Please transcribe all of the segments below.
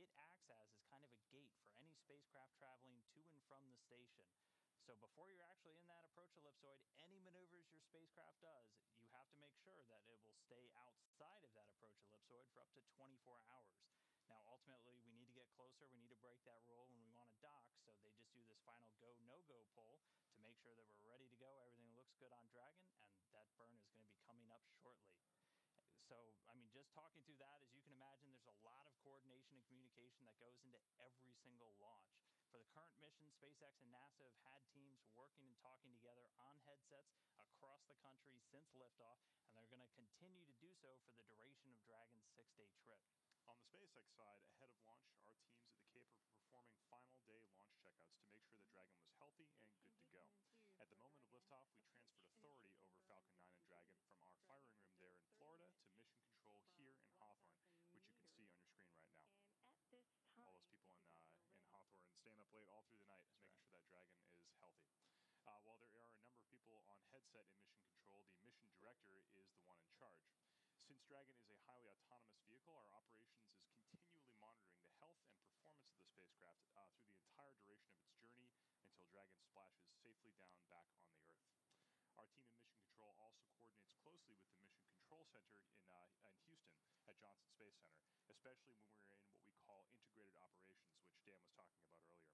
it acts as is kind of a gate for any spacecraft traveling to and from the station. So before you're actually in that approach ellipsoid, any maneuvers your spacecraft does, you have to make sure that it will stay outside of that approach ellipsoid for up to 24 hours. Now, ultimately, we need to get closer. We need to break that rule when we want to dock. So they just do this final go, no-go poll to make sure that we're ready to go. Everything looks good on Dragon, and that burn is going to be coming up shortly. So, I mean, just talking through that, as you can imagine, there's a lot of coordination and communication that goes into every single launch. For the current mission, SpaceX and NASA have had teams working and talking together on headsets across the country since liftoff, and they're going to continue to do so for the duration of Dragon's 6-day trip. On the SpaceX side, ahead of launch, our teams at the Cape are performing final day launch checkouts to make sure that Dragon was healthy and good to go. At the moment of liftoff, we transferred authority over Falcon 9 and Dragon from our firing room there in Florida to mission control here in Hawthorne, which you can see on your screen right now. All those people in Hawthorne staying up late all through the night, making sure that Dragon is healthy. While there are a number of people on headset in mission control, the mission director is the one in charge. Since Dragon is a highly autonomous vehicle, our operations is continually monitoring the health and performance of the spacecraft through the entire duration of its journey until Dragon splashes safely down back on the Earth. Our team in Mission Control also coordinates closely with the Mission Control Center in Houston at Johnson Space Center, especially when we're in what we call integrated operations, which Dan was talking about earlier.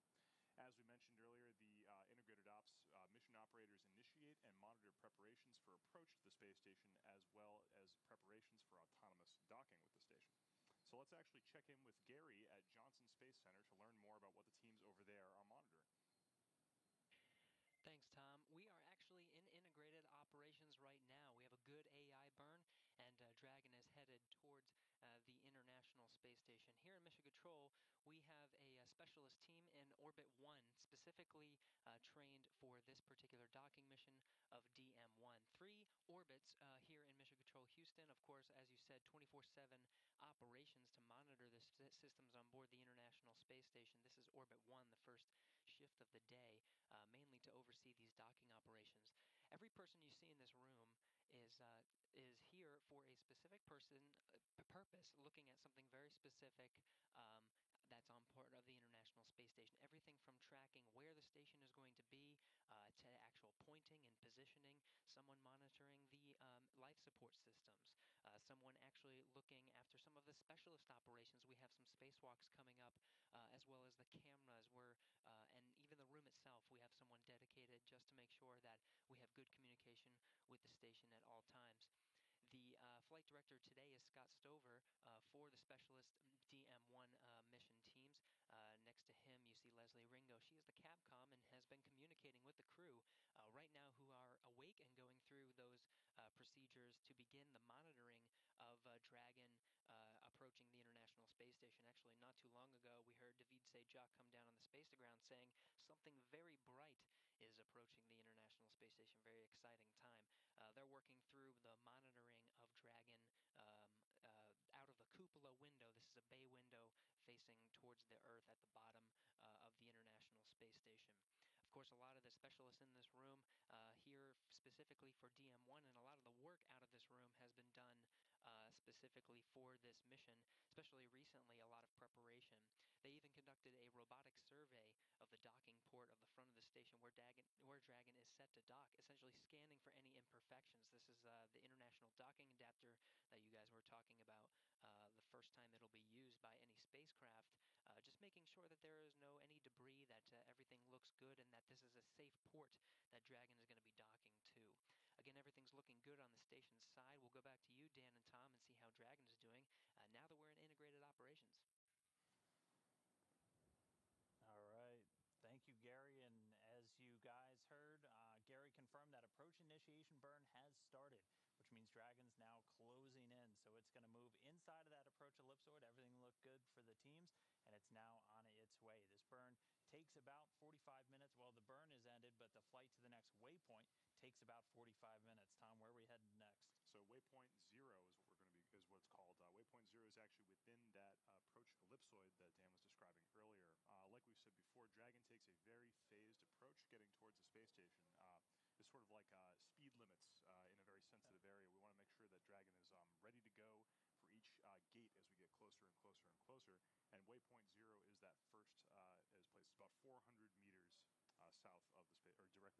As we mentioned earlier, the integrated ops mission operators initiate and monitor preparations for approach to the space station, as well as preparations for autonomous docking with the station. So let's actually check in with Gary at Johnson Space Center to learn more about what the teams over there are monitoring. Thanks, Tom. We are actually in integrated operations right now. We have a good AI burn, and Dragon is headed towards the International Space Station. Here in Mission Control, we have a specialist team in Orbit 1, specifically trained for this particular docking mission of DM1. 3 orbits here in Mission Control Houston. Of course, as you said, 24/7 operations to monitor the systems on board the International Space Station. This is Orbit 1, the first shift of the day, mainly to oversee these docking operations. Every person you see in this room is here for a specific purpose, looking at something very specific that's on part of the International Space Station. Everything from tracking where the station is going to be to actual pointing and positioning, someone monitoring the life support systems, someone actually looking after some of the specialist operations. We have some spacewalks coming up, as well as the cameras, and even the room itself. We have someone dedicated just to make sure that we have good communication with the station at all times. The flight director today is Scott Stover for the specialist DM1 mission teams. Next to him, you see Leslie Ringo. She is the Capcom and has been communicating with the crew right now, who are awake and going through those procedures to begin the monitoring of Dragon approaching the International Space Station. Actually, not too long ago, we heard David Sejak come down on the space to ground saying something very bright is approaching the International Space Station. Very exciting time. They're working through the monitoring of Dragon out of the cupola window. This is a bay window facing towards the Earth at the bottom of the International Space Station. Of course, a lot of the specialists in this room here specifically for DM1, and a lot of the work out of this room has been done specifically for this mission, especially recently, a lot of preparation. They even conducted a robotic survey of the docking port of the front of the station where Dragon is set to dock, essentially scanning for any imperfections. This is the International Docking Adapter that you guys were talking about the first time it'll be used by any spacecraft, just making sure that there is any debris, that everything looks good, and that this is a safe port that Dragon is going to be docking to. Again, everything's looking good on the station's side. We'll go back to you, Dan and Tom, and see how Dragon is doing now that we're in integrated operations. All right. Thank you, Gary. And as you guys heard, Gary confirmed that approach initiation burn has started, which means Dragon's now closing in. So it's going to move inside of that approach ellipsoid. Everything looked good for the teams, and it's now on its way. This burn takes about 45 minutes. Well, the burn is ended, but the flight to the next waypoint takes about 45 minutes. Tom, where are we headed next? So waypoint 0 is what we're going to be, is what it's called. Waypoint 0 is actually within that approach ellipsoid that Dan was describing earlier. Like we said before, Dragon takes a very phased approach getting towards the space station. It's sort of like speed limits in a very sensitive area. We want to make sure that Dragon is ready to go for each gate as we get closer and closer and closer. And waypoint 0 is that first is placed about 400 meters south of the space, or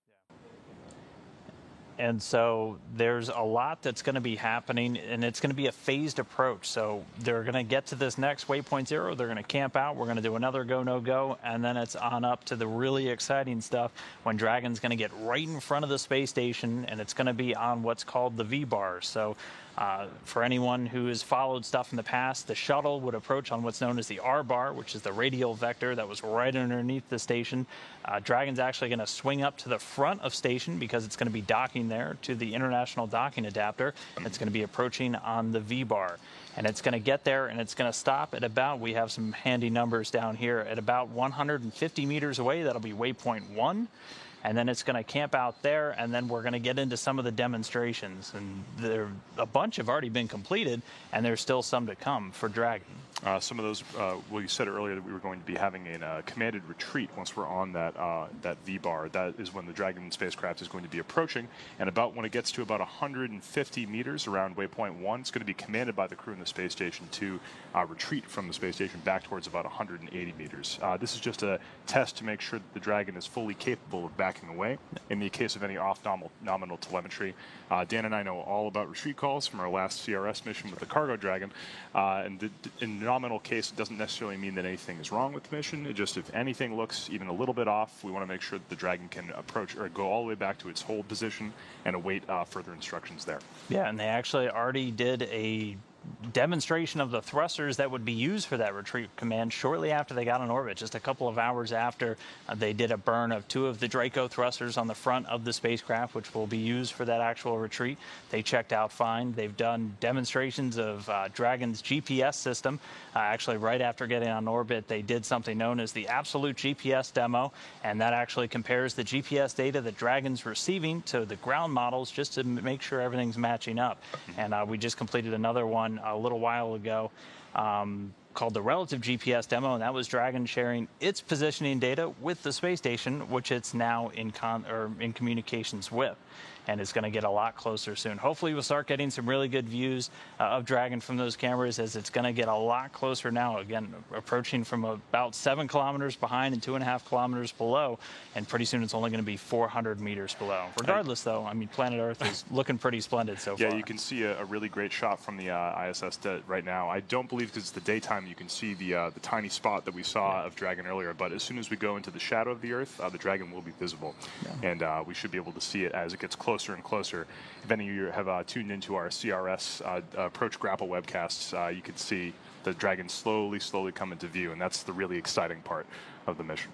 directly below the space station. And so there's a lot that's going to be happening, and it's going to be a phased approach. So they're going to get to this next waypoint 0. They're going to camp out. We're going to do another go, no go. And then it's on up to the really exciting stuff when Dragon's going to get right in front of the space station, and it's going to be on what's called the V-bar. So for anyone who has followed stuff in the past, the shuttle would approach on what's known as the R-bar, which is the radial vector that was right underneath the station. Dragon's actually going to swing up to the front of station because it's going to be docking there to the International Docking Adapter. It's going to be approaching on the V-bar. And it's going to get there, and it's going to stop at about, we have some handy numbers down here, at about 150 meters away. That'll be waypoint 1. And then it's going to camp out there, and then we're going to get into some of the demonstrations. And a bunch have already been completed, and there's still some to come for Dragon. Some of those, well, you said earlier that we were going to be having a commanded retreat once we're on that V-bar. That is when the Dragon spacecraft is going to be approaching, and about when it gets to about 150 meters around waypoint 1, it's going to be commanded by the crew in the space station to retreat from the space station back towards about 180 meters. This is just a test to make sure that the Dragon is fully capable of backing away in the case of any off-nominal telemetry. Dan and I know all about retreat calls from our last CRS mission with the Cargo Dragon, and in nominal case, it doesn't necessarily mean that anything is wrong with the mission. It just, if anything looks even a little bit off, we want to make sure that the Dragon can approach or go all the way back to its hold position and await further instructions there. Yeah, and they actually already did a demonstration of the thrusters that would be used for that retreat command shortly after they got on orbit, just a couple of hours after. They did a burn of 2 of the Draco thrusters on the front of the spacecraft, which will be used for that actual retreat. They checked out fine. They've done demonstrations of Dragon's GPS system. Actually, right after getting on orbit, they did something known as the absolute GPS demo, and that actually compares the GPS data that Dragon's receiving to the ground models just to make sure everything's matching up. And we just completed another one a little while ago called the relative GPS demo, and that was Dragon sharing its positioning data with the space station, which it's now in communications with. And it's going to get a lot closer soon. Hopefully we'll start getting some really good views of Dragon from those cameras, as it's going to get a lot closer now, again, approaching from about 7 kilometers behind and 2.5 kilometers below, and pretty soon it's only going to be 400 meters below. Regardless, though, I mean, planet Earth is looking pretty splendid so far. Yeah, you can see a really great shot from the ISS right now. I don't believe, because it's the daytime, you can see the tiny spot that we saw of Dragon earlier, but as soon as we go into the shadow of the Earth, the Dragon will be visible. And we should be able to see it as it gets closer and closer. If any of you have tuned into our CRS approach grapple webcasts, you can see the Dragon slowly come into view, and that's the really exciting part of the mission.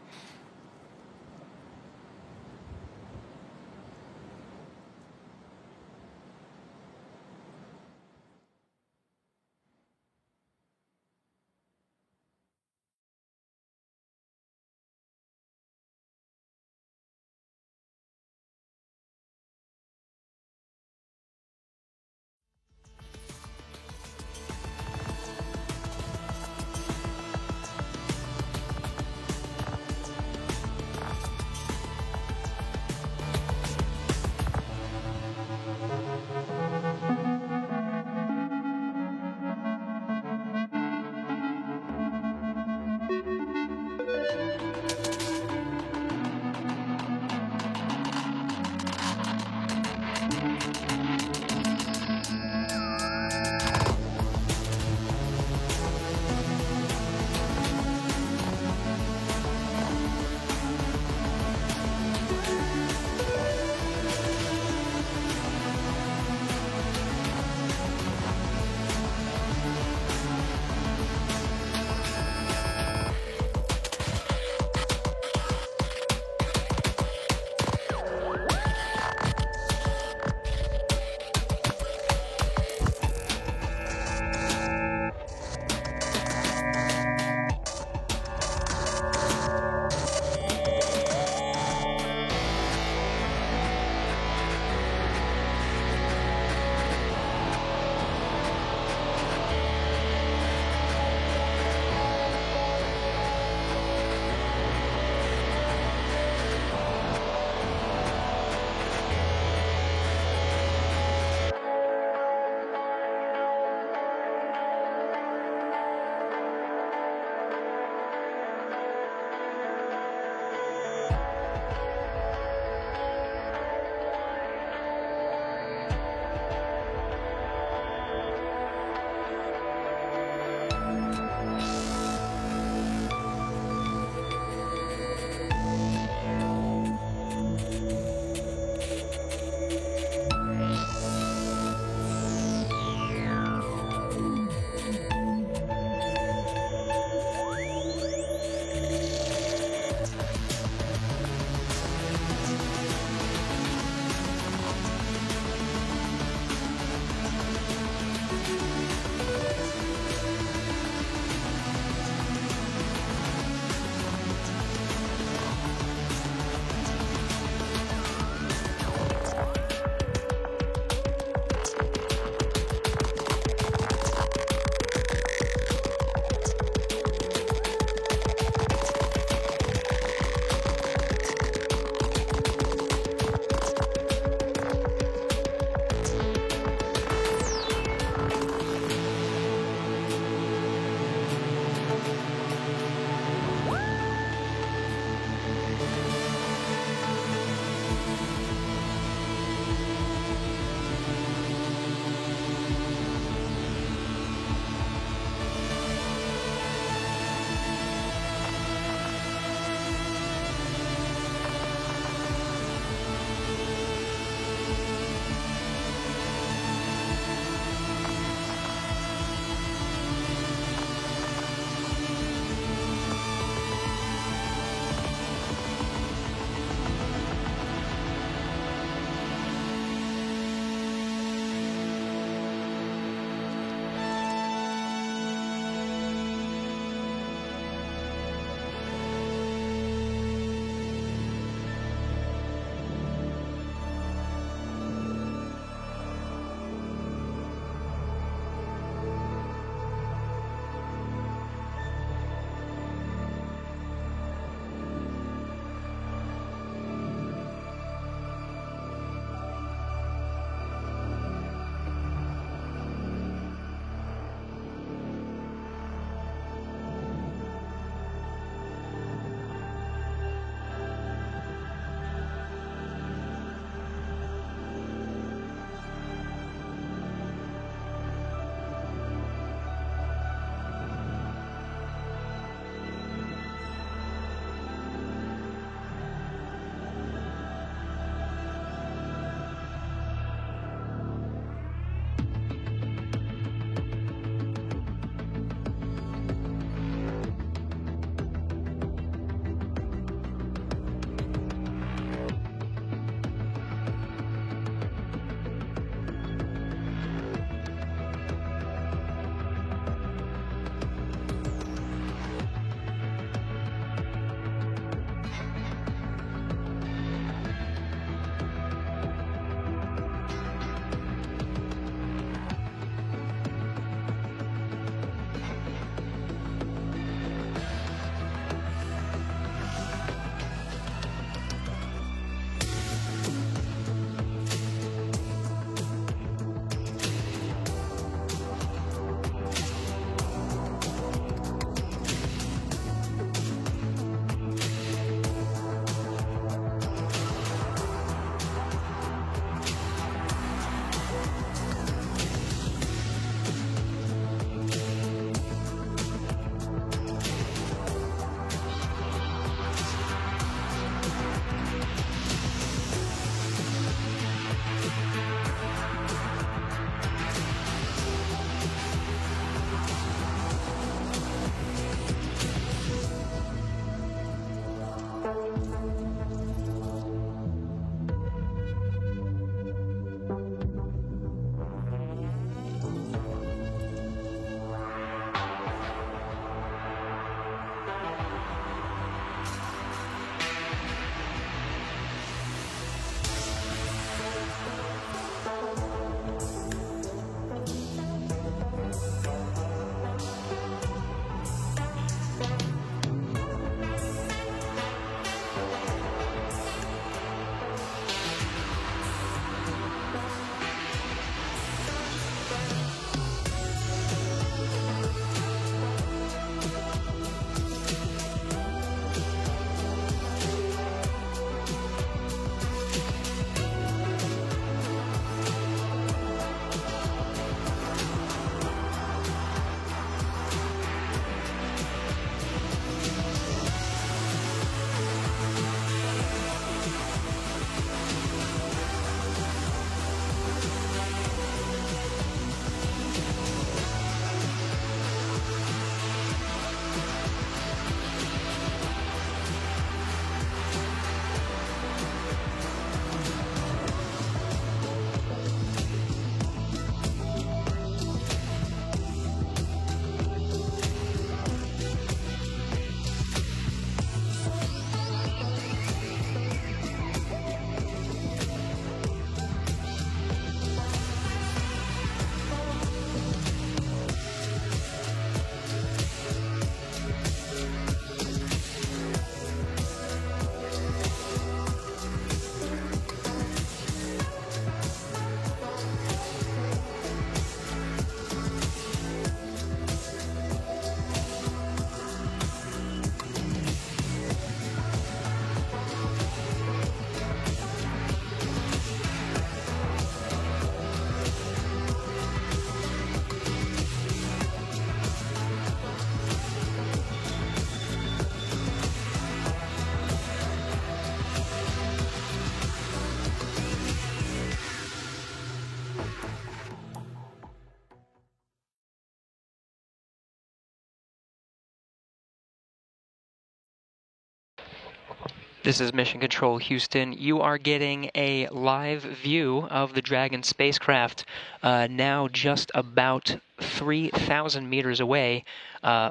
This is Mission Control Houston. You are getting a live view of the Dragon spacecraft now just about 3,000 meters away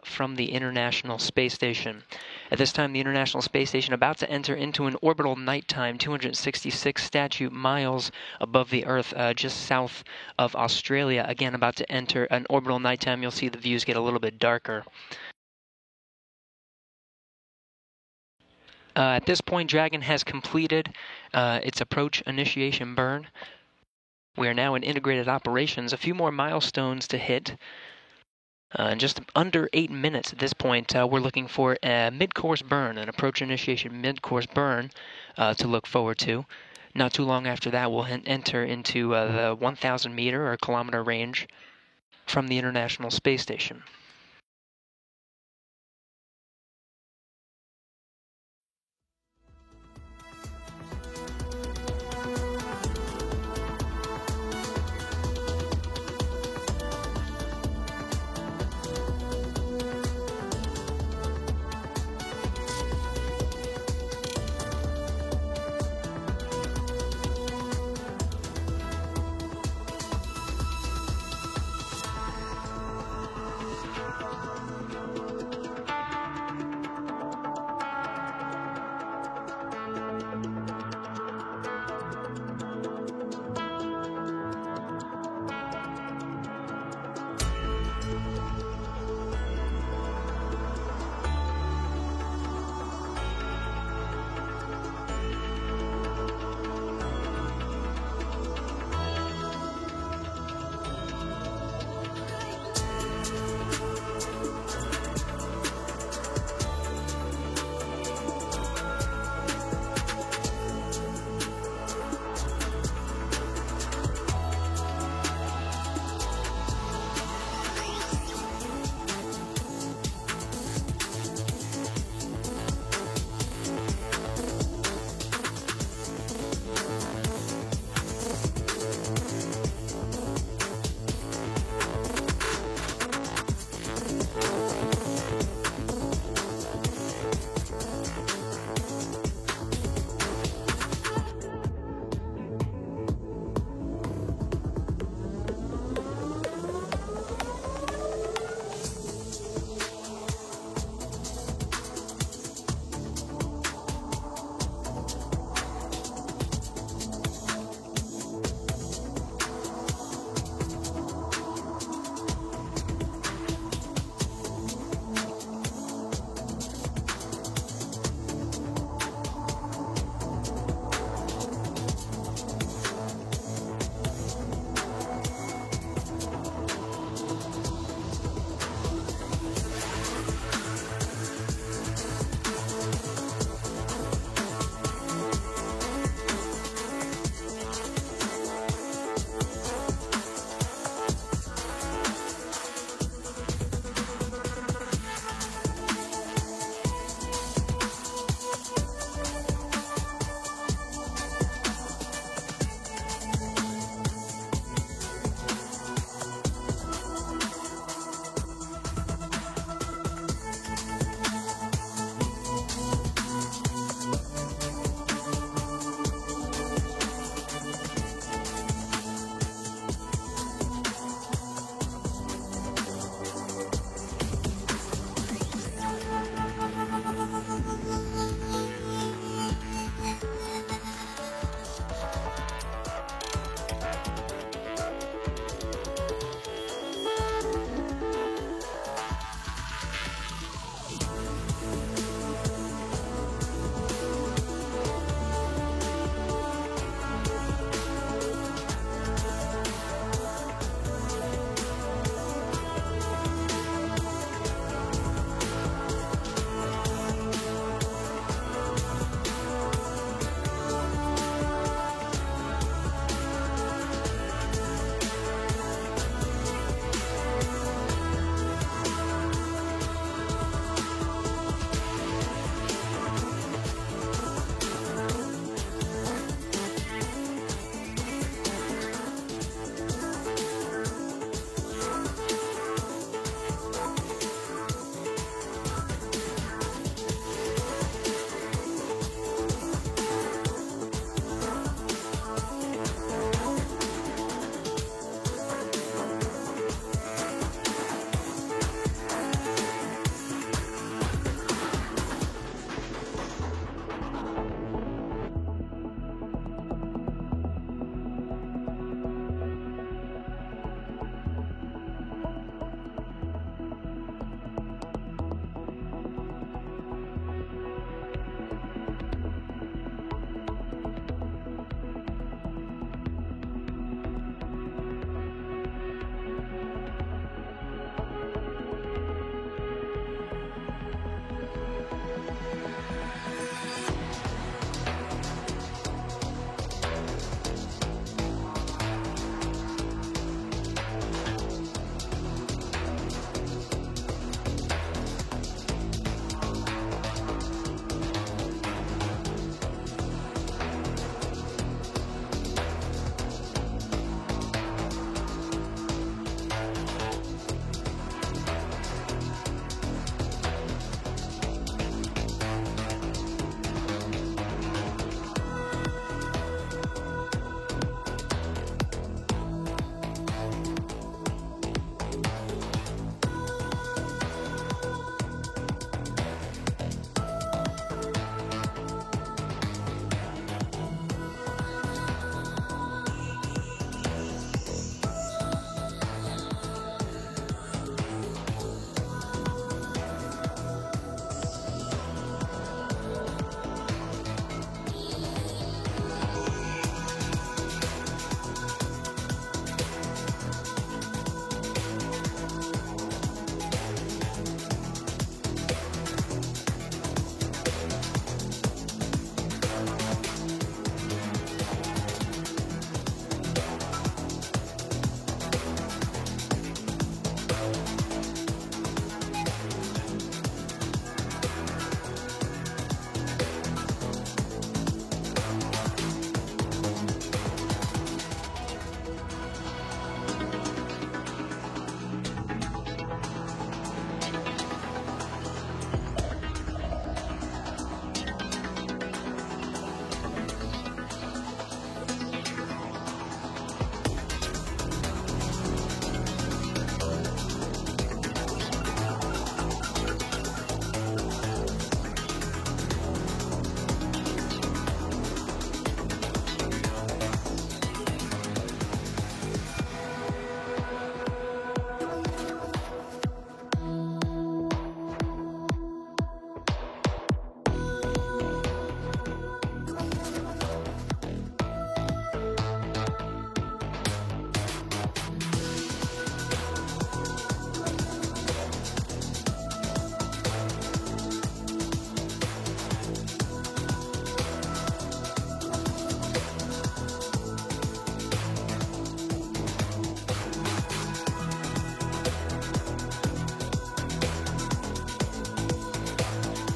from the International Space Station. At this time, the International Space Station about to enter into an orbital nighttime 266 statute miles above the Earth, just south of Australia. Again, about to enter an orbital nighttime. You'll see the views get a little bit darker. At this point, Dragon has completed its approach initiation burn. We are now in integrated operations. A few more milestones to hit. In just under 8 minutes at this point, we're looking for a mid-course burn, an approach initiation mid-course burn to look forward to. Not too long after that, we'll enter into the 1,000 meter or kilometer range from the International Space Station.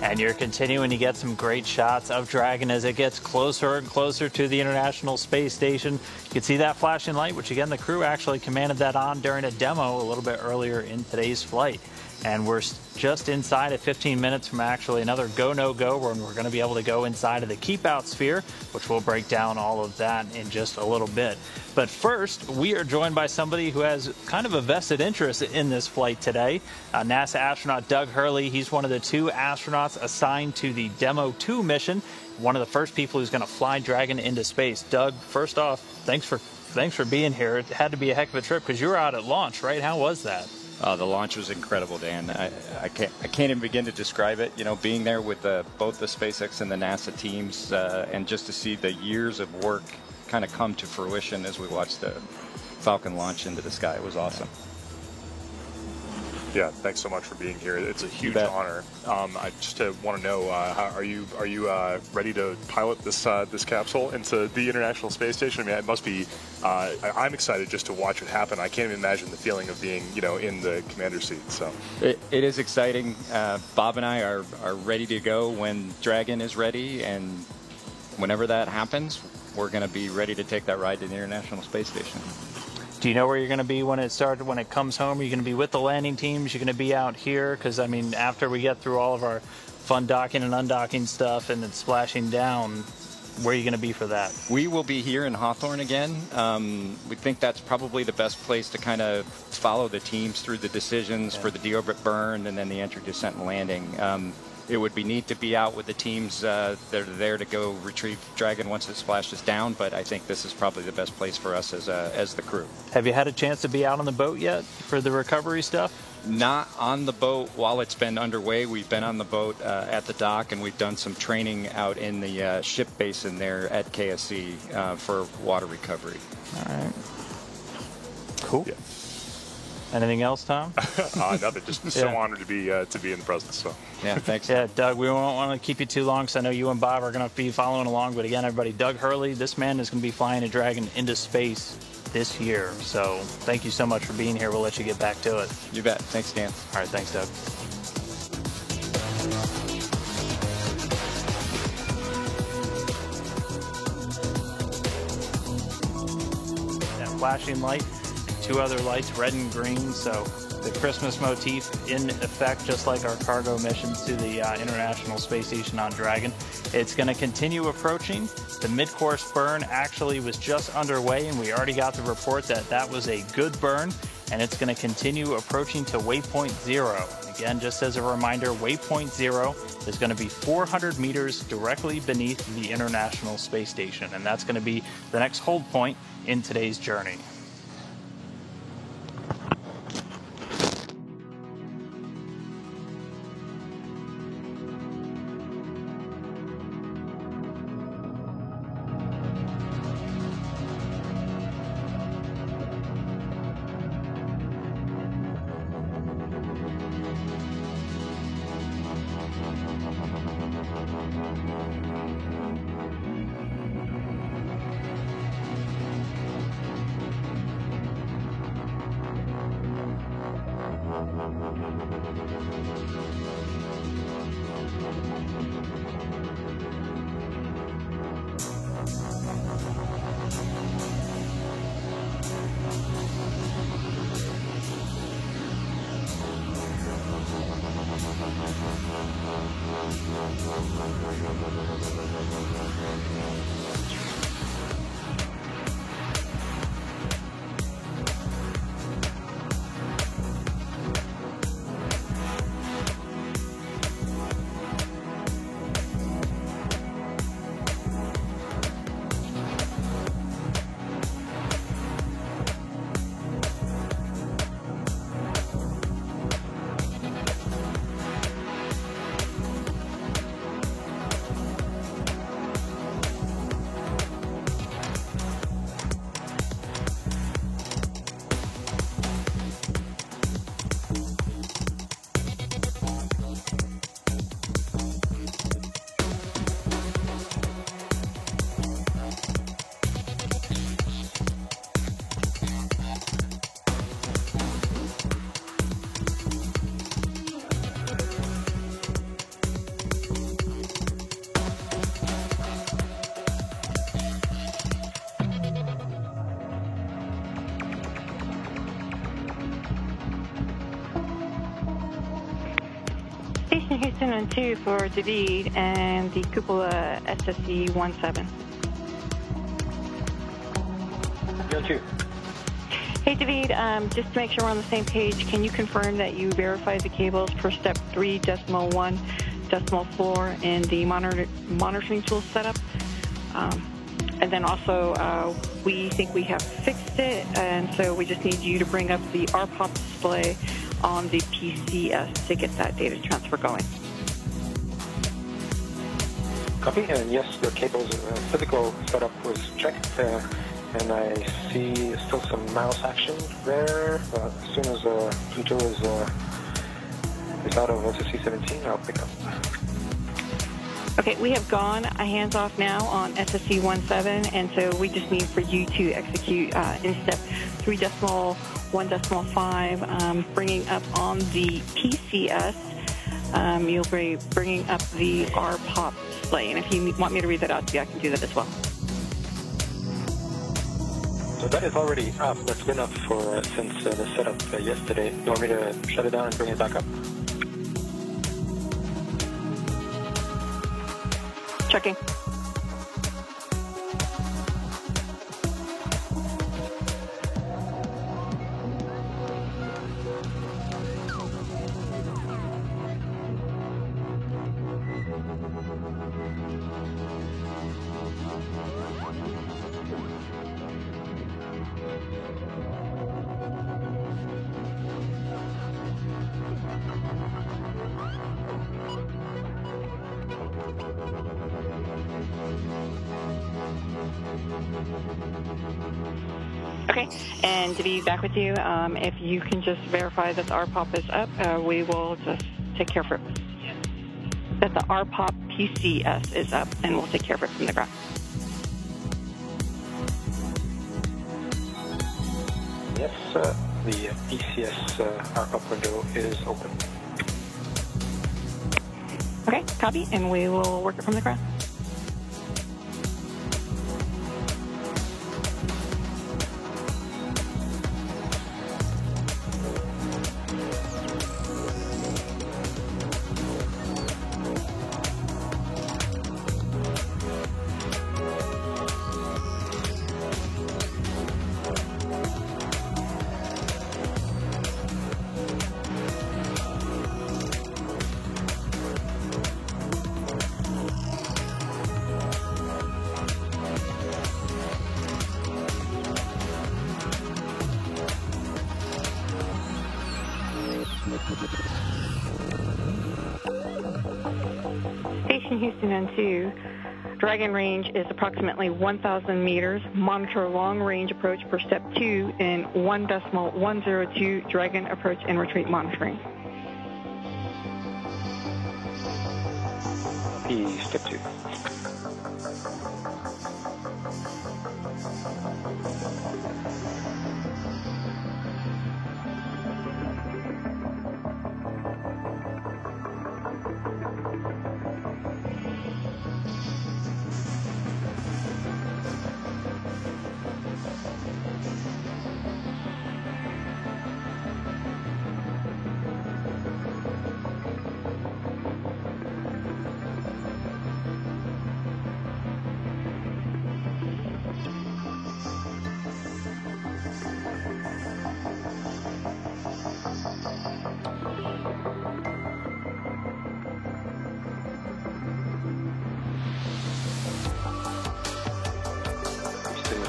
And you're continuing to get some great shots of Dragon as it gets closer and closer to the International Space Station. You can see that flashing light, which again, the crew actually commanded that on during a demo a little bit earlier in today's flight. And we're just inside of 15 minutes from actually another go, no go, when we're going to be able to go inside of the keep out sphere, which we'll break down all of that in just a little bit. But first, we are joined by somebody who has kind of a vested interest in this flight today. NASA astronaut Doug Hurley. He's one of the 2 astronauts assigned to the Demo 2 mission, one of the first people who's going to fly Dragon into space. Doug, first off, thanks for being here. It had to be a heck of a trip because you were out at launch, right? How was that? The launch was incredible, Dan. I can't even begin to describe it. You know, being there with both the SpaceX and the NASA teams, and just to see the years of work kind of come to fruition as we watched the Falcon launch into the sky. It was awesome. Yeah, thanks so much for being here. It's a huge honor. I just want to know, are you ready to pilot this capsule into the International Space Station? I mean, it must be. I'm excited just to watch it happen. I can't even imagine the feeling of being, in the commander's seat. So it is exciting. Bob and I are ready to go when Dragon is ready, and whenever that happens, we're going to be ready to take that ride to the International Space Station. Do you know where you're going to be when it comes home? Are you going to be with the landing teams? You're going to be out here? Because, I mean, after we get through all of our fun docking and undocking stuff and then splashing down, where are you going to be for that? We will be here in Hawthorne again. We think that's probably the best place to kind of follow the teams through the decisions for the deorbit burn and then the entry, descent, and landing. It would be neat to be out with the teams that are there to go retrieve Dragon once it splashes down, but I think this is probably the best place for us as the crew. Have you had a chance to be out on the boat yet for the recovery stuff? Not on the boat while it's been underway. We've been on the boat at the dock, and we've done some training out in the ship basin there at KSC for water recovery. All right. Cool. Yeah. Anything else, Tom? Nothing. Just so honored to be in the presence. So. Yeah, thanks. Yeah, Doug, we won't want to keep you too long because I know you and Bob are going to be following along. But again, everybody, Doug Hurley, this man is going to be flying a Dragon into space this year. So thank you so much for being here. We'll let you get back to it. You bet. Thanks, Dan. All right, thanks, Doug. That flashing light. 2 other lights, red and green, so the Christmas motif in effect, just like our cargo missions to the International Space Station on Dragon. It's going to continue approaching. The mid-course burn actually was just underway, and we already got the report that that was a good burn, and it's going to continue approaching to waypoint 0. Again, just as a reminder, waypoint 0 is going to be 400 meters directly beneath the International Space Station, and that's going to be the next hold point in today's journey. Station Houston on 2 for David and the Cupola SSE-17. On 2. Hey, David, just to make sure we're on the same page, can you confirm that you verified the cables for step 3.1.4 in the monitoring tool setup? And then also, we think we have fixed it, and so we just need you to bring up the RPOP display on the PCS to get that data transfer going. Copy, and yes, the cable's physical setup was checked, and I see still some mouse action there. As soon as Pluto is out of SSE-17, I'll pick up. Okay, we have gone hands-off now on SSE-17, and so we just need for you to execute in step 3.1.5, bringing up on the PCS. You'll be bringing up the RPOP display, and if you want me to read that out to you, I can do that as well. So that is already up. That's been up for since the setup yesterday. You want me to shut it down and bring it back up? Checking. Okay, and to be back with you, if you can just verify that the RPOP is up, we will just take care of it. That the RPOP PCS is up, and we'll take care of it from the ground. Yes, the PCS RPOP window is open. Okay, copy, and we will work it from the ground. Station Houston on 2. Dragon range is approximately 1,000 meters. Monitor long-range approach for step 2 in 1.102 Dragon approach and retreat monitoring. Step 2.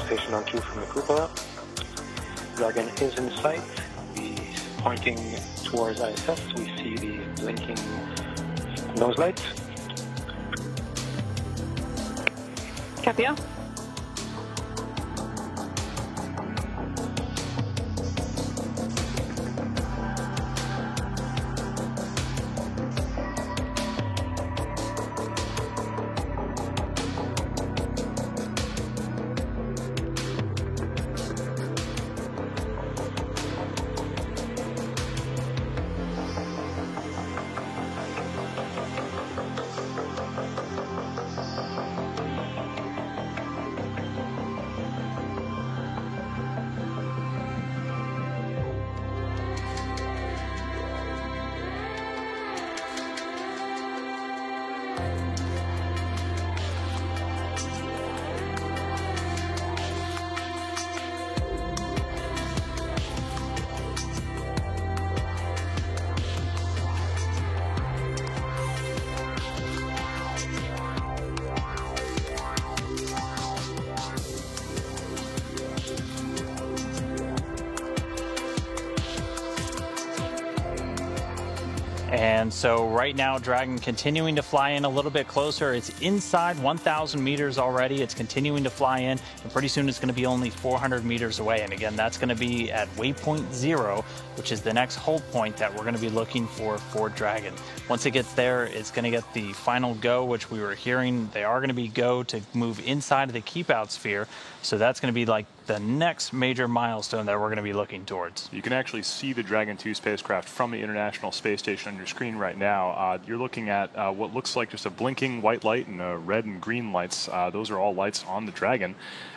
Station on 2 from the cupola. Dragon is in sight. He's pointing towards ISS. We see the blinking nose lights. Copy all. And so right now, Dragon continuing to fly in a little bit closer. It's inside 1,000 meters already. It's continuing to fly in, and pretty soon it's going to be only 400 meters away. And again, that's going to be at waypoint 0, which is the next hold point that we're going to be looking for Dragon. Once it gets there, it's going to get the final go, which we were hearing. They are going to be go to move inside of the keep out sphere. So that's going to be like the next major milestone that we're going to be looking towards. You can actually see the Dragon 2 spacecraft from the International Space Station on your screen right now. You're looking at what looks like just a blinking white light and red and green lights. Those are all lights on the Dragon.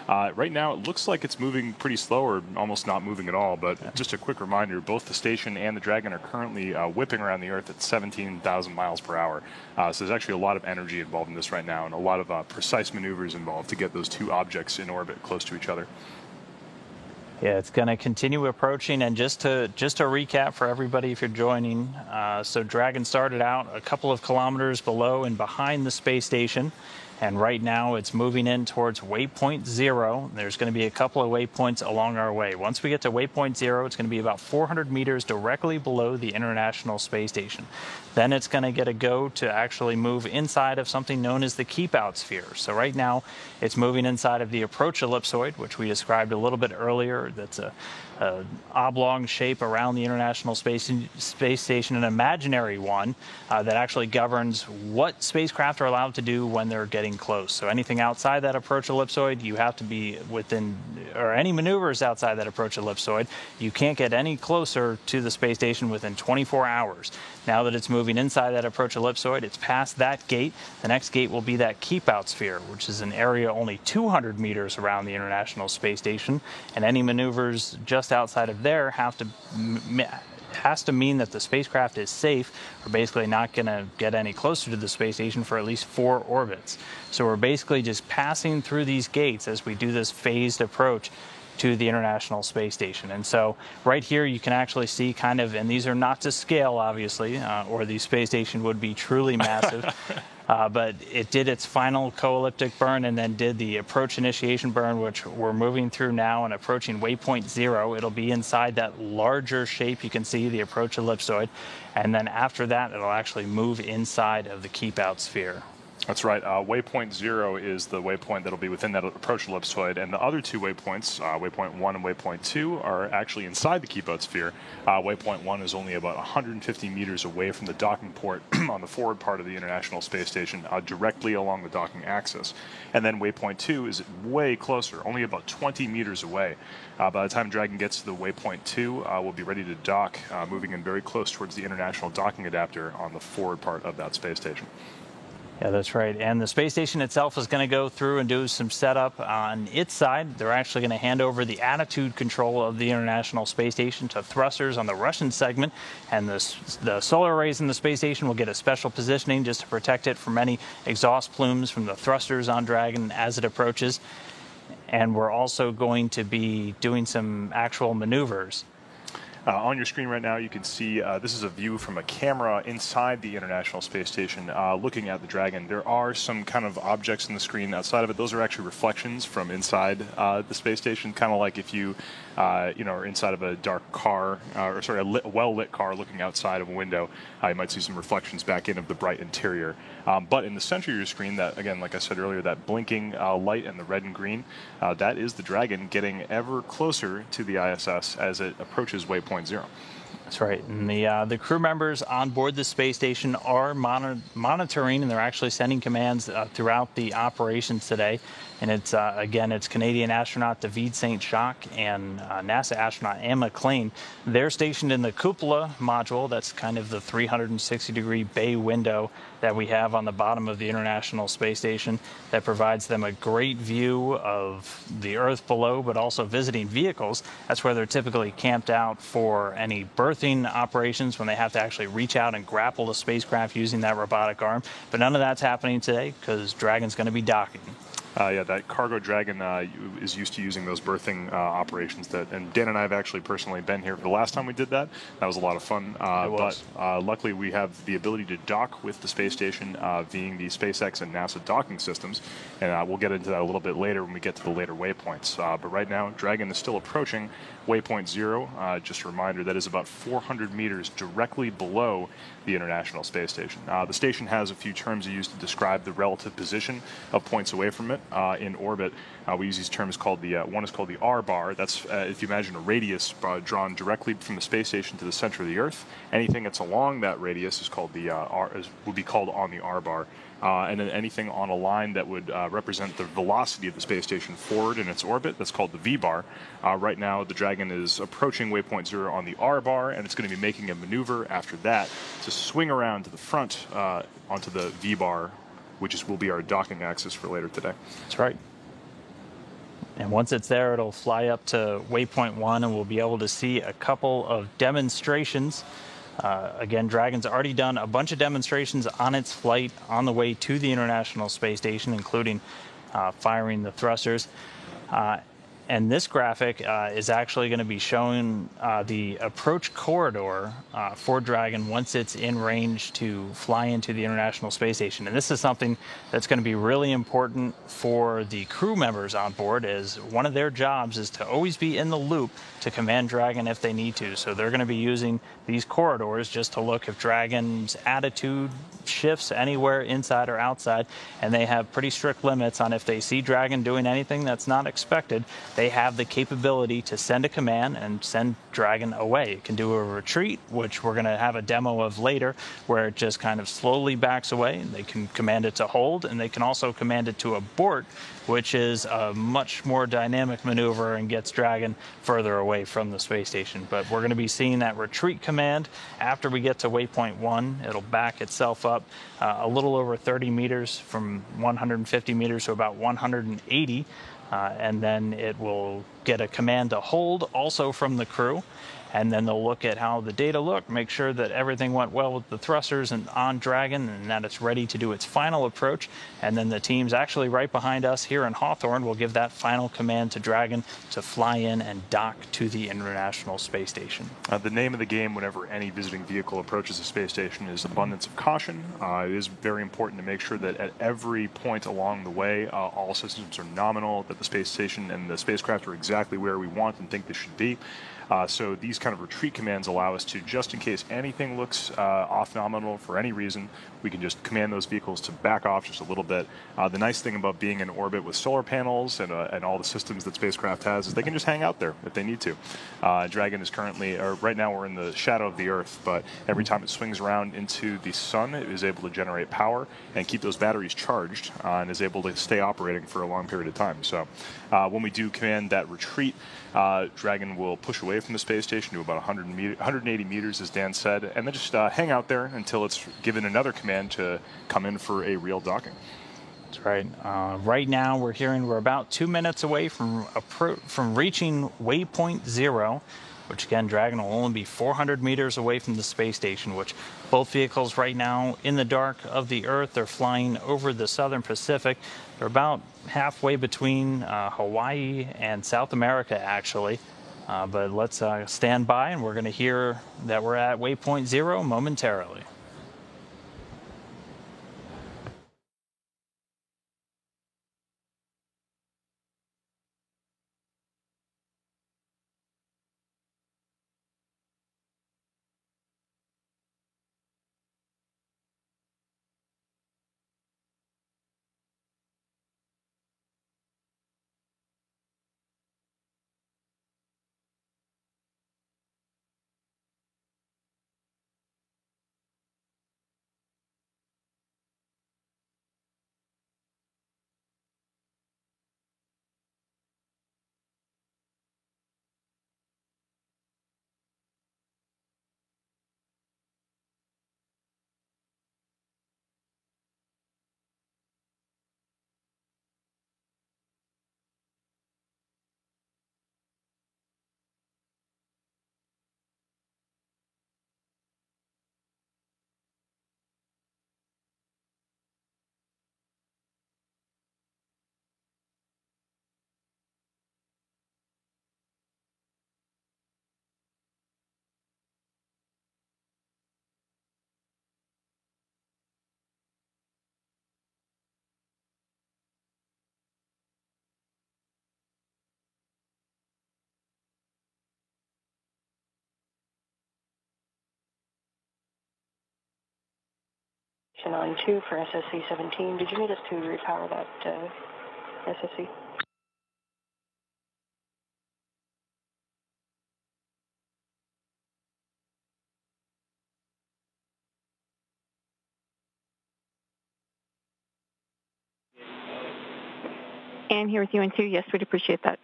Right now, it looks like it's moving pretty slow or almost not moving at all, but just a quick reminder, both the station and the Dragon are currently whipping around the Earth at 17,000 miles per hour. So there's actually a lot of energy involved in this right now and a lot of precise maneuvers involved to get those two objects in orbit close to each other. Yeah, it's going to continue approaching, and just to recap for everybody if you're joining, so Dragon started out a couple of kilometers below and behind the space station, and right now it's moving in towards waypoint 0. There's going to be a couple of waypoints along our way. Once we get to waypoint 0, it's going to be about 400 meters directly below the International Space Station. Then it's going to get a go to actually move inside of something known as the keep out sphere. So right now it's moving inside of the approach ellipsoid, which we described a little bit earlier. That's a oblong shape around the International Space Station, an imaginary one that actually governs what spacecraft are allowed to do when they're getting close. So anything outside that approach ellipsoid, you have to be within, or any maneuvers outside that approach ellipsoid, you can't get any closer to the space station within 24 hours. Now that it's moving inside that approach ellipsoid, it's past that gate. The next gate will be that keep out sphere, which is an area only 200 meters around the International Space Station, and any maneuvers just outside of there has to mean that the spacecraft is safe. We're basically not going to get any closer to the space station for at least 4 orbits. So we're basically just passing through these gates as we do this phased approach to the International Space Station. And so right here you can actually see kind of, and these are not to scale obviously, or the space station would be truly massive, but it did its final co-elliptic burn and then did the approach initiation burn, which we're moving through now and approaching waypoint 0. It'll be inside that larger shape you can see, the approach ellipsoid, and then after that it'll actually move inside of the keep out sphere. That's right. Waypoint 0 is the waypoint that'll be within that approach ellipsoid, and the other two waypoints, waypoint 1 and waypoint 2, are actually inside the keep out sphere. Waypoint 1 is only about 150 meters away from the docking port on the forward part of the International Space Station, directly along the docking axis. And then waypoint 2 is way closer, only about 20 meters away. By the time Dragon gets to the waypoint 2, we'll be ready to dock, moving in very close towards the International Docking Adapter on the forward part of that space station. Yeah, that's right. And the space station itself is going to go through and do some setup on its side. They're actually going to hand over the attitude control of the International Space Station to thrusters on the Russian segment. And the solar arrays in the space station will get a special positioning just to protect it from any exhaust plumes from the thrusters on Dragon as it approaches. And we're also going to be doing some actual maneuvers. On your screen right now, you can see this is a view from a camera inside the International Space Station looking at the Dragon. There are some kind of objects in the screen outside of it. Those are actually reflections from inside the space station, kind of like if you are inside of a dark car, or sorry, a well-lit car looking outside of a window. You might see some reflections back in of the bright interior. But in the center of your screen, that, again, like I said earlier, that blinking light and the red and green, that is the Dragon getting ever closer to the ISS as it approaches waypoint 0. That's right. And the crew members on board the space station are monitoring, and they're actually sending commands throughout the operations today. And it's, again, it's Canadian astronaut David St. Jacques and NASA astronaut Anne McClain. They're stationed in the cupola module. That's kind of the 360-degree bay window that we have on the bottom of the International Space Station that provides them a great view of the Earth below, but also visiting vehicles. That's where they're typically camped out for any berthing operations when they have to actually reach out and grapple the spacecraft using that robotic arm. But none of that's happening today because Dragon's going to be docking. Yeah, that Cargo Dragon is used to using those berthing operations. And Dan and I have actually personally been here for the last time we did that. That was a lot of fun. But luckily, we have the ability to dock with the space station via the SpaceX and NASA docking systems. And we'll get into that a little bit later when we get to the later waypoints. But right now, Dragon is still approaching waypoint 0. Just a reminder, that is about 400 meters directly below the International Space Station. The station has a few terms used to describe the relative position of points away from it in orbit. We use these terms called one is called the R bar. That's if you imagine a radius drawn directly from the space station to the center of the Earth. Anything that's along that radius is called would be called on the R bar. And then anything on a line that would represent the velocity of the space station forward in its orbit, that's called the V bar. Right now, the Dragon is approaching waypoint 0 on the R bar, and it's going to be making a maneuver after that to swing around to the front onto the V bar, which will be our docking axis for later today. That's right. And once it's there, it'll fly up to waypoint 1, and we'll be able to see a couple of demonstrations. Again, Dragon's already done a bunch of demonstrations on its flight on the way to the International Space Station, including firing the thrusters. And this graphic is actually going to be showing the approach corridor for Dragon once it's in range to fly into the International Space Station. And this is something that's going to be really important for the crew members on board, as one of their jobs is to always be in the loop to command Dragon if they need to. So they're going to be using these corridors just to look if Dragon's attitude shifts anywhere inside or outside, and they have pretty strict limits on if they see Dragon doing anything that's not expected. They have the capability to send a command and send Dragon away. It can do a retreat, which we're going to have a demo of later, where it just kind of slowly backs away. They can command it to hold, and they can also command it to abort, which is a much more dynamic maneuver and gets Dragon further away from the space station. But we're going to be seeing that retreat command after we get to waypoint 1. It'll back itself up a little over 30 meters from 150 meters to about 180. And then it will get a command to hold also from the crew. And then they'll look at how the data look, make sure that everything went well with the thrusters and on Dragon, and that it's ready to do its final approach. And then the teams actually right behind us here in Hawthorne will give that final command to Dragon to fly in and dock to the International Space Station. The name of the game whenever any visiting vehicle approaches the space station is abundance of caution. It is very important to make sure that at every point along the way, all systems are nominal, that the space station and the spacecraft are exactly where we want and think they should be. So these kind of retreat commands allow us to, just in case anything looks off nominal for any reason, we can just command those vehicles to back off just a little bit. The nice thing about being in orbit with solar panels and all the systems that spacecraft has is they can just hang out there if they need to. Dragon is currently, or right now we're in the shadow of the Earth, but every time it swings around into the sun, it is able to generate power and keep those batteries charged and is able to stay operating for a long period of time. So when we do command that retreat, Dragon will push away from the space station to about 180 meters, as Dan said, and then just hang out there until it's given another command to come in for a real docking. That's right. Right now, we're about 2 minutes away from reaching waypoint 0, which again, Dragon will only be 400 meters away from the space station, which both vehicles right now in the dark of the Earth are flying over the southern Pacific. They're about halfway between Hawaii and South America, actually. But let's stand by, and we're going to hear that we're at waypoint 0 momentarily. On 2 for SSC 17. Did you need us to repower that SSC? And here with you on 2. Yes, we'd appreciate that.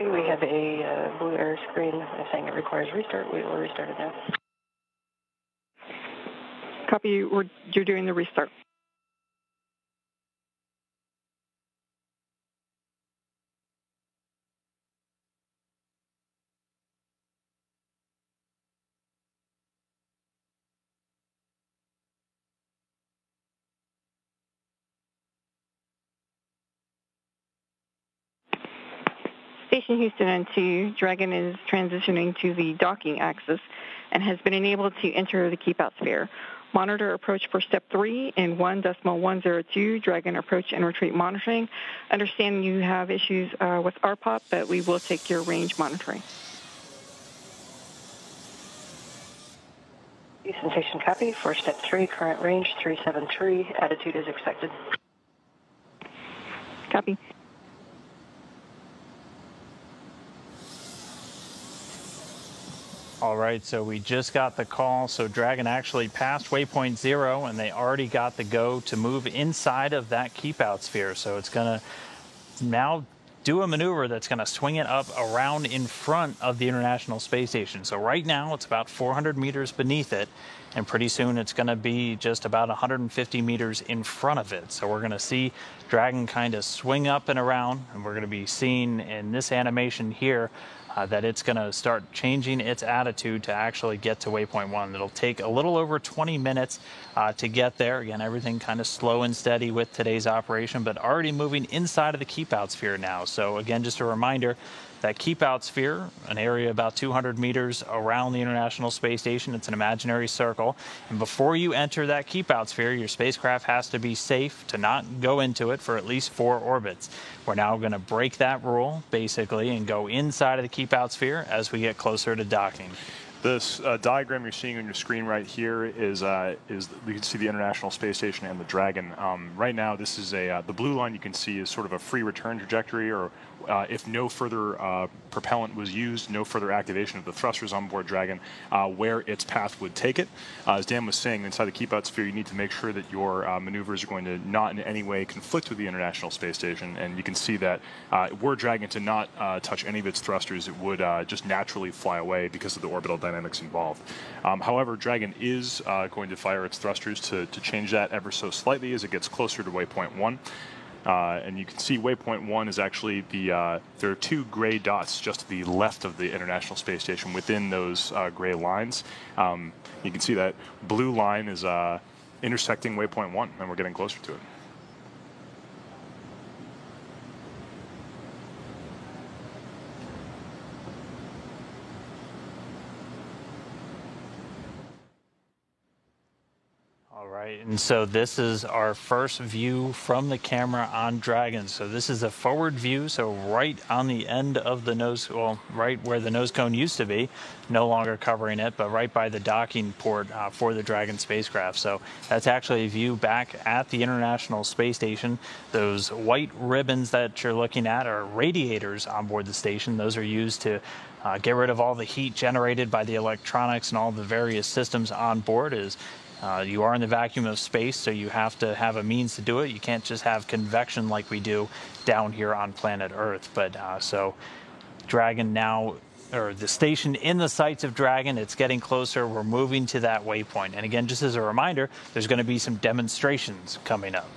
We have a blue error screen saying it requires restart. We will restart it now. Copy. You're doing the restart. Station Houston N2, Dragon is transitioning to the docking axis and has been enabled to enter the keep out sphere. Monitor approach for step 3 in 1.102, Dragon approach and retreat monitoring. Understand you have issues with RPOP, but we will take your range monitoring. Houston Station copy for step 3, current range 373, attitude is expected. Copy. All right, so we just got the call. So Dragon actually passed waypoint 0, and they already got the go to move inside of that keep out sphere. So it's going to now do a maneuver that's going to swing it up around in front of the International Space Station. So right now it's about 400 meters beneath it, and pretty soon it's going to be just about 150 meters in front of it. So we're going to see Dragon kind of swing up and around, and we're going to be seeing in this animation here that it's going to start changing its attitude to actually get to waypoint 1. It'll take a little over 20 minutes to get there. Again, everything kind of slow and steady with today's operation, but already moving inside of the keep out sphere now. So again, just a reminder, that keep out sphere, an area about 200 meters around the International Space Station. It's an imaginary circle. And before you enter that keep out sphere, your spacecraft has to be safe to not go into it for at least 4 orbits. We're now going to break that rule, basically, and go inside of the keep out sphere as we get closer to docking. This diagram you're seeing on your screen right here is you can see the International Space Station and the Dragon. Right now, this is the blue line you can see is sort of a free return trajectory, or if no further propellant was used, no further activation of the thrusters on board Dragon, where its path would take it. As Dan was saying, inside the keep out sphere, you need to make sure that your maneuvers are going to not in any way conflict with the International Space Station. And you can see that were Dragon to not touch any of its thrusters, it would just naturally fly away because of the orbital dynamics involved. However, Dragon is going to fire its thrusters to change that ever so slightly as it gets closer to waypoint 1. And you can see waypoint 1 is actually there are 2 gray dots just to the left of the International Space Station within those gray lines. You can see that blue line is intersecting waypoint 1, and we're getting closer to it. And so this is our first view from the camera on Dragon. So this is a forward view, so right on the end of the nose, well, right where the nose cone used to be, no longer covering it, but right by the docking port for the Dragon spacecraft. So that's actually a view back at the International Space Station. Those white ribbons that you're looking at are radiators on board the station. Those are used to get rid of all the heat generated by the electronics and all the various systems on board. You are in the vacuum of space, so you have to have a means to do it. You can't just have convection like we do down here on planet Earth. But so Dragon now, or the station in the sights of Dragon, it's getting closer. We're moving to that waypoint. And again, just as a reminder, there's going to be some demonstrations coming up.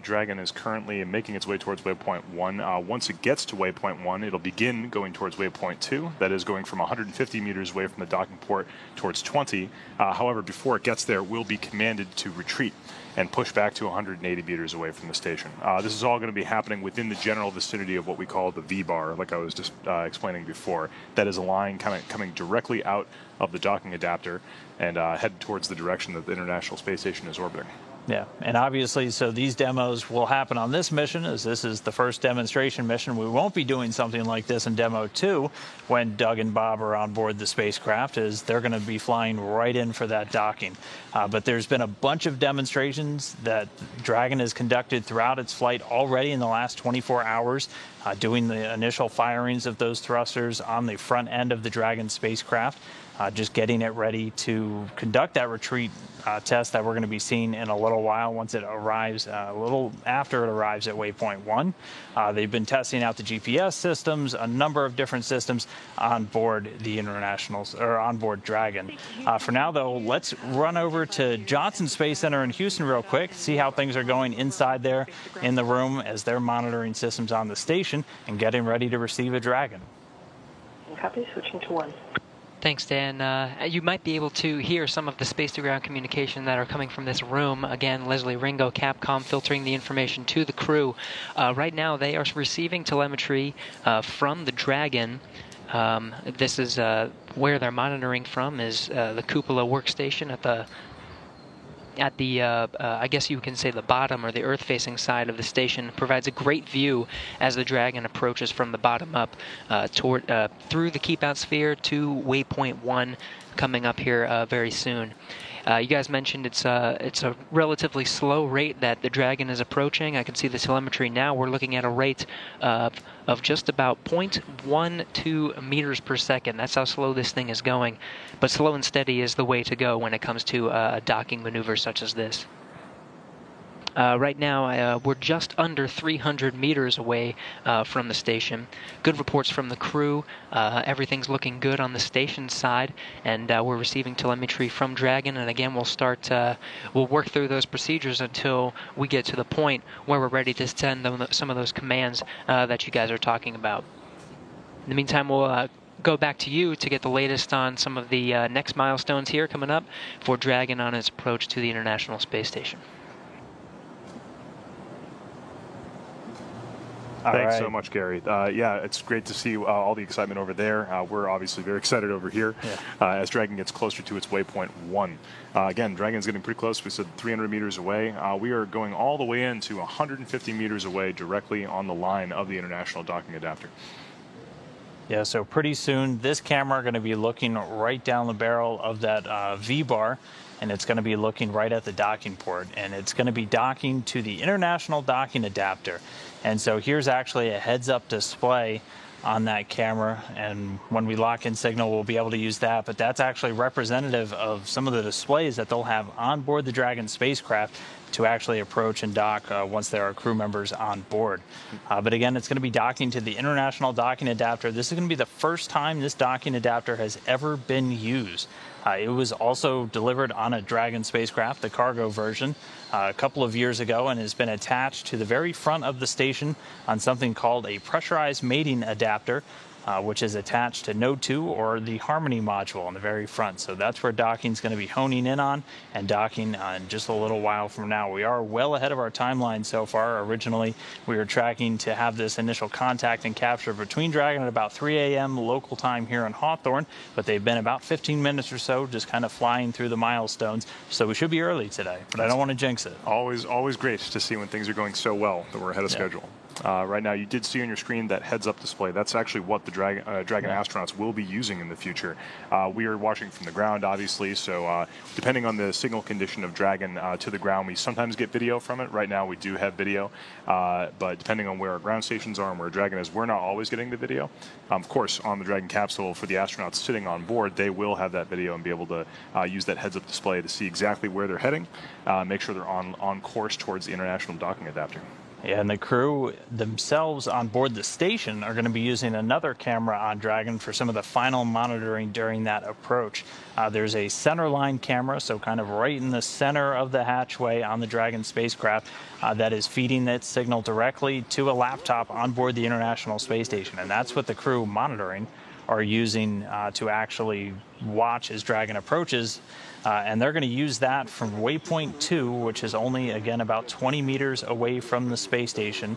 Dragon is currently making its way towards waypoint 1. Once it gets to waypoint 1, it'll begin going towards waypoint 2. That is going from 150 meters away from the docking port towards 20. However, before it gets there, it will be commanded to retreat and push back to 180 meters away from the station. This is all going to be happening within the general vicinity of what we call the V-bar, like I was just explaining before. That is a line kind of coming directly out of the docking adapter and headed towards the direction that the International Space Station is orbiting. Yeah, and obviously, so these demos will happen on this mission, as this is the first demonstration mission. We won't be doing something like this in Demo 2 when Doug and Bob are on board the spacecraft, as they're going to be flying right in for that docking. But there's been a bunch of demonstrations that Dragon has conducted throughout its flight already in the last 24 hours, doing the initial firings of those thrusters on the front end of the Dragon spacecraft. Just getting it ready to conduct that retreat test that we're going to be seeing in a little while once it arrives, a little after it arrives at waypoint 1. They've been testing out the GPS systems, a number of different systems on board the on board Dragon. For now, though, let's run over to Johnson Space Center in Houston real quick, see how things are going inside there in the room as they're monitoring systems on the station and getting ready to receive a Dragon. Copy, switching to 1. Thanks, Dan. You might be able to hear some of the space-to-ground communication that are coming from this room. Again, Leslie Ringo, Capcom, filtering the information to the crew. Right now, they are receiving telemetry from the Dragon. This is where they're monitoring from, is the cupola workstation at the I guess you can say the bottom or the Earth-facing side of the station. Provides a great view as the Dragon approaches from the bottom up through the keep-out sphere to waypoint 1 coming up here very soon. You guys mentioned it's a relatively slow rate that the Dragon is approaching. I can see the telemetry now. We're looking at a rate of just about 0.12 meters per second. That's how slow this thing is going. But slow and steady is the way to go when it comes to a docking maneuver such as this. Right now, we're just under 300 meters away from the station. Good reports from the crew. Everything's looking good on the station side, and we're receiving telemetry from Dragon. And again, we'll work through those procedures until we get to the point where we're ready to send some of those commands that you guys are talking about. In the meantime, we'll go back to you to get the latest on some of the next milestones here coming up for Dragon on its approach to the International Space Station. Thanks so much, Gary. Yeah, it's great to see all the excitement over there. We're obviously very excited over here as Dragon gets closer to its waypoint 1. Again, Dragon's getting pretty close. We said 300 meters away. We are going all the way into 150 meters away, directly on the line of the International Docking Adapter. Yeah, so pretty soon, this camera going to be looking right down the barrel of that V-bar, and it's going to be looking right at the docking port, and it's going to be docking to the International Docking Adapter. And so here's actually a heads-up display on that camera, and when we lock in signal, we'll be able to use that. But that's actually representative of some of the displays that they'll have on board the Dragon spacecraft to actually approach and dock once there are crew members on board. But again, it's going to be docking to the International Docking Adapter. This is going to be the first time this docking adapter has ever been used. It was also delivered on a Dragon spacecraft, the cargo version, a couple of years ago, and has been attached to the very front of the station on something called a pressurized mating adapter, which is attached to Node 2 or the Harmony module on the very front. So that's where docking is going to be honing in on, and docking in just a little while from now. We are well ahead of our timeline so far. Originally, we were tracking to have this initial contact and capture between Dragon at about 3 a.m. local time here in Hawthorne, but they've been about 15 minutes or so just kind of flying through the milestones. So we should be early today, but I don't want to jinx it. Always great to see when things are going so well that we're ahead of schedule. Right now, you did see on your screen that heads-up display. That's actually what the Dragon astronauts will be using in the future. We are watching from the ground, obviously, so depending on the signal condition of Dragon to the ground, we sometimes get video from it. Right now, we do have video, but depending on where our ground stations are and where Dragon is, we're not always getting the video. Of course, on the Dragon capsule, for the astronauts sitting on board, they will have that video and be able to use that heads-up display to see exactly where they're heading, make sure they're on course towards the International Docking Adapter. Yeah, and the crew themselves on board the station are going to be using another camera on Dragon for some of the final monitoring during that approach. There's a centerline camera, so kind of right in the center of the hatchway on the Dragon spacecraft, that is feeding its signal directly to a laptop on board the International Space Station. And that's what the crew monitoring are using to actually watch as Dragon approaches. And they're going to use that from waypoint 2, which is only, again, about 20 meters away from the space station,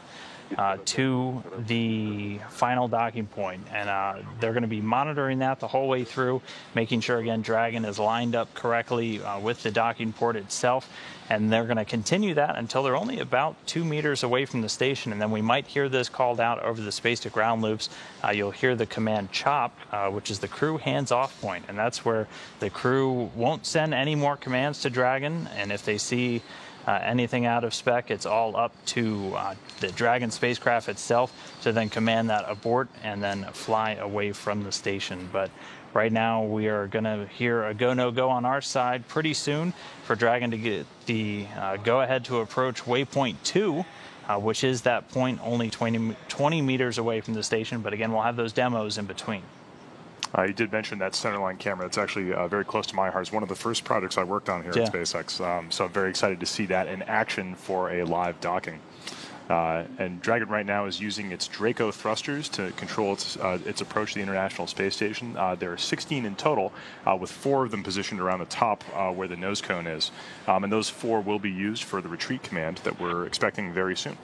to the final docking point. And they're going to be monitoring that the whole way through, making sure, again, Dragon is lined up correctly with the docking port itself. And they're going to continue that until they're only about 2 meters away from the station. And then we might hear this called out over the space-to-ground loops. You'll hear the command CHOP, which is the crew hands-off point. And that's where the crew won't send any more commands to Dragon. And if they see anything out of spec, it's all up to the Dragon spacecraft itself to then command that abort and then fly away from the station. But right now, we are going to hear a go, no go on our side pretty soon for Dragon to get the go-ahead to approach waypoint 2, which is that point only 20 meters away from the station. But again, we'll have those demos in between. You did mention that centerline camera. It's actually very close to my heart. It's one of the first projects I worked on here at SpaceX. So I'm very excited to see that in action for a live docking. And Dragon right now is using its Draco thrusters to control its approach to the International Space Station. There are 16 in total, with 4 of them positioned around the top where the nose cone is. And those 4 will be used for the retreat command that we're expecting very soon.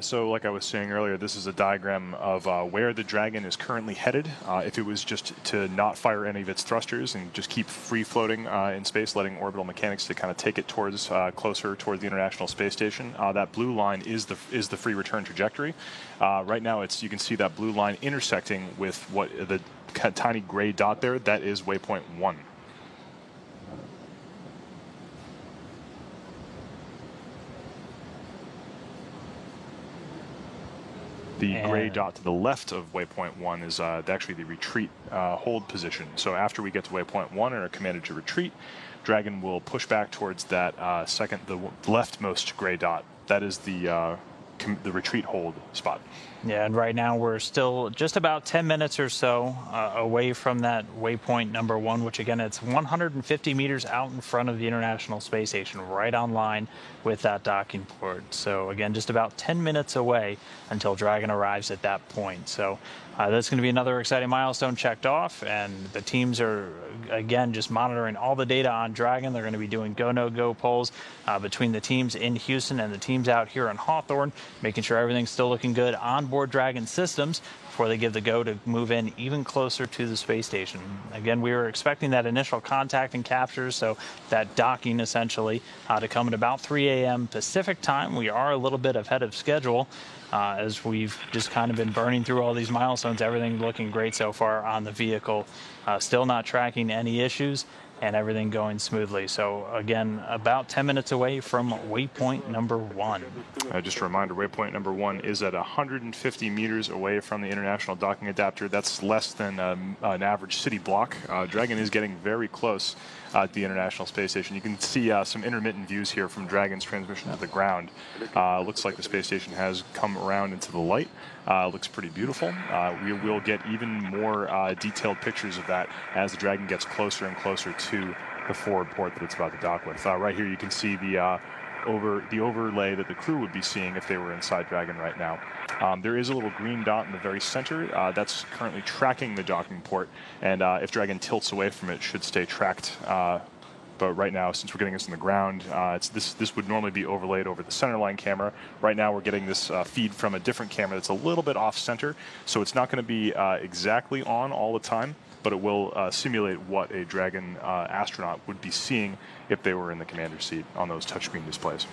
So like I was saying earlier, this is a diagram of where the Dragon is currently headed. If it was just to not fire any of its thrusters and just keep free floating in space, letting orbital mechanics to kind of take it towards closer towards the International Space Station, that blue line is the free return trajectory. Right now, you can see that blue line intersecting with what the tiny gray dot there. That is waypoint 1. The gray dot to the left of waypoint 1 is actually the retreat hold position. So after we get to waypoint 1 and are commanded to retreat, Dragon will push back towards that the leftmost gray dot. That is the retreat hold spot. Yeah, and right now we're still just about 10 minutes or so away from that waypoint number 1, which again, it's 150 meters out in front of the International Space Station, right on line with that docking port. So again, just about 10 minutes away until Dragon arrives at that point. So that's going to be another exciting milestone checked off, and the teams are, again, just monitoring all the data on Dragon. They're going to be doing go, no-go polls between the teams in Houston and the teams out here in Hawthorne, making sure everything's still looking good on board Dragon systems before they give the go to move in even closer to the space station. Again, we were expecting that initial contact and capture, so that docking essentially, to come at about 3 a.m. Pacific time. We are a little bit ahead of schedule as we've just kind of been burning through all these milestones. Everything looking great so far on the vehicle. Still not tracking any issues, and everything going smoothly. So again, about 10 minutes away from waypoint number 1. Just a reminder, waypoint number 1 is at 150 meters away from the International Docking Adapter. That's less than an average city block. Dragon is getting very close at the International Space Station. You can see some intermittent views here from Dragon's transmission to the ground. Looks like the space station has come around into the light. Looks pretty beautiful. We will get even more detailed pictures of that as the Dragon gets closer and closer to the forward port that it's about to dock with. Right here you can see the overlay that the crew would be seeing if they were inside Dragon right now. There is a little green dot in the very center that's currently tracking the docking port, and if Dragon tilts away from it, it should stay tracked. But right now, since we're getting this on the ground, this would normally be overlaid over the centerline camera. Right now, we're getting this feed from a different camera that's a little bit off-center, so it's not going to be exactly on all the time, but it will simulate what a Dragon astronaut would be seeing if they were in the commander's seat on those touchscreen displays.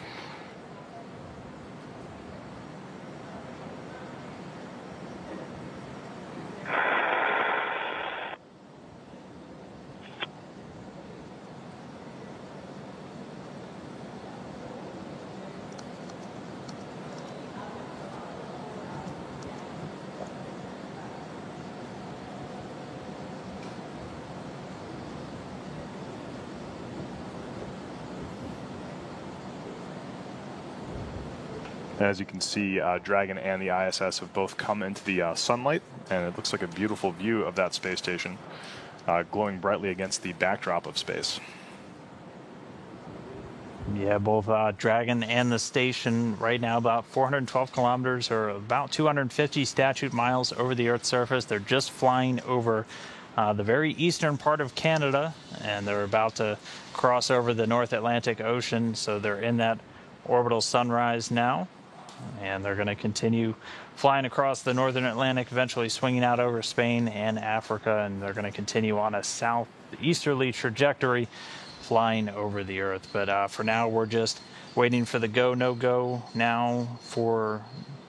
As you can see, Dragon and the ISS have both come into the sunlight, and it looks like a beautiful view of that space station, glowing brightly against the backdrop of space. Yeah, both Dragon and the station right now about 412 kilometers or about 250 statute miles over the Earth's surface. They're just flying over the very eastern part of Canada, and they're about to cross over the North Atlantic Ocean, so they're in that orbital sunrise now. And they're going to continue flying across the northern Atlantic, eventually swinging out over Spain and Africa, and they're going to continue on a southeasterly trajectory flying over the Earth. But for now, we're just waiting for the go, no-go now for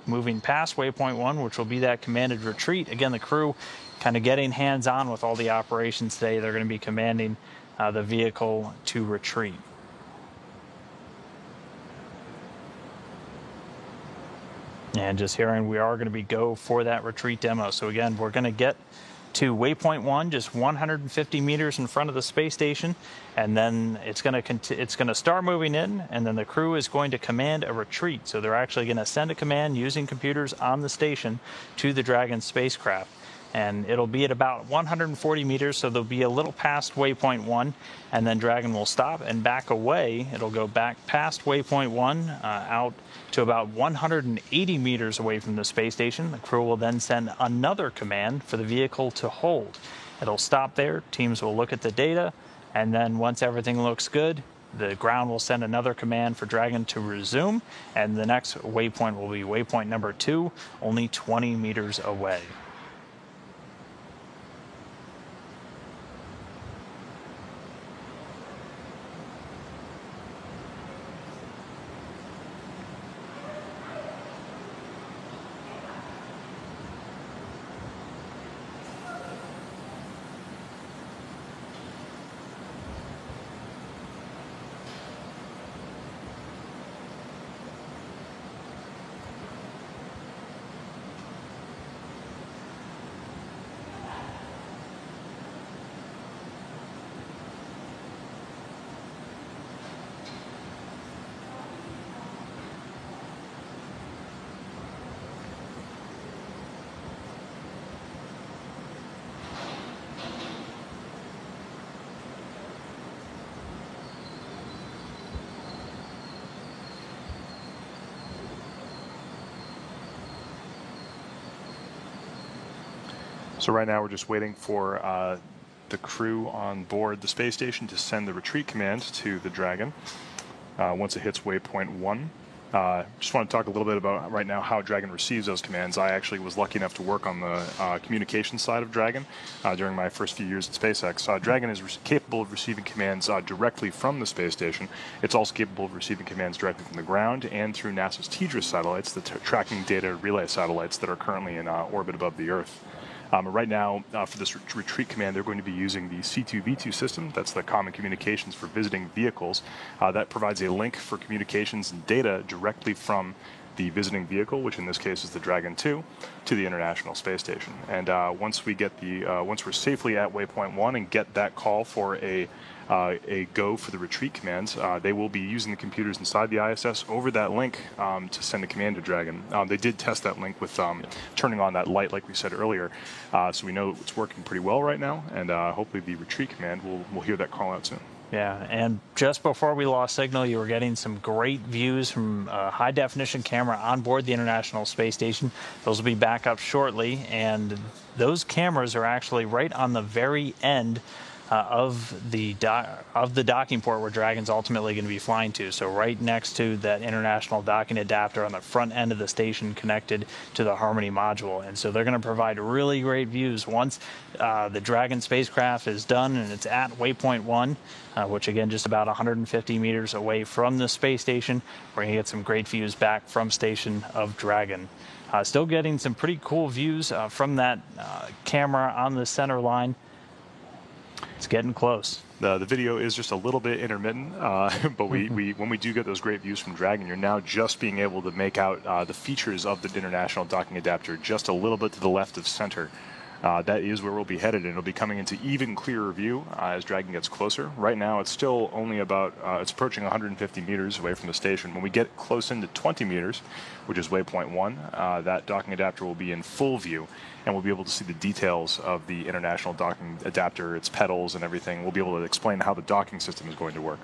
moving past waypoint 1, which will be that commanded retreat. Again, the crew kind of getting hands-on with all the operations today. They're going to be commanding the vehicle to retreat. And just hearing we are going to be go for that retreat demo. So again, we're going to get to waypoint 1, just 150 meters in front of the space station, and then it's going to start moving in, and then the crew is going to command a retreat. So they're actually going to send a command using computers on the station to the Dragon spacecraft. And it'll be at about 140 meters, so they'll be a little past waypoint 1, and then Dragon will stop and back away. It'll go back past waypoint 1 out to about 180 meters away from the space station. The crew will then send another command for the vehicle to hold. It'll stop there. Teams will look at the data, and then once everything looks good, the ground will send another command for Dragon to resume, and the next waypoint will be waypoint number 2, only 20 meters away. So right now we're just waiting for the crew on board the space station to send the retreat command to the Dragon once it hits waypoint 1. Just want to talk a little bit about right now how Dragon receives those commands. I actually was lucky enough to work on the communication side of Dragon during my first few years at SpaceX. Dragon is capable of receiving commands directly from the space station. It's also capable of receiving commands directly from the ground and through NASA's TDRS satellites, the tracking data relay satellites that are currently in orbit above the Earth. Right now, for this retreat command, they're going to be using the C2V2 system. That's the Common Communications for Visiting Vehicles. That provides a link for communications and data directly from the visiting vehicle, which in this case is the Dragon 2, to the International Space Station. And once we're safely at waypoint 1 and get that call for a go for the retreat commands, they will be using the computers inside the ISS over that link to send a command to Dragon. They did test that link with turning on that light, like we said earlier, so we know it's working pretty well right now, and hopefully the retreat command will hear that call out soon. Yeah, and just before we lost signal, you were getting some great views from a high-definition camera on board the International Space Station. Those will be back up shortly, and those cameras are actually right on the very end of the docking port where Dragon's ultimately going to be flying to. So right next to that international docking adapter on the front end of the station connected to the Harmony module. And so they're going to provide really great views once the Dragon spacecraft is done and it's at waypoint 1, which again just about 150 meters away from the space station. We're going to get some great views back from station of Dragon. Still getting some pretty cool views from that camera on the center line. It's getting close. The video is just a little bit intermittent, but when we do get those great views from Dragon, you're now just being able to make out the features of the international docking adapter just a little bit to the left of center. That is where we'll be headed, and it'll be coming into even clearer view as Dragon gets closer. Right now, it's still only about, it's approaching 150 meters away from the station. When we get close into 20 meters, which is waypoint 1, that docking adapter will be in full view, and we'll be able to see the details of the international docking adapter, its pedals and everything. We'll be able to explain how the docking system is going to work.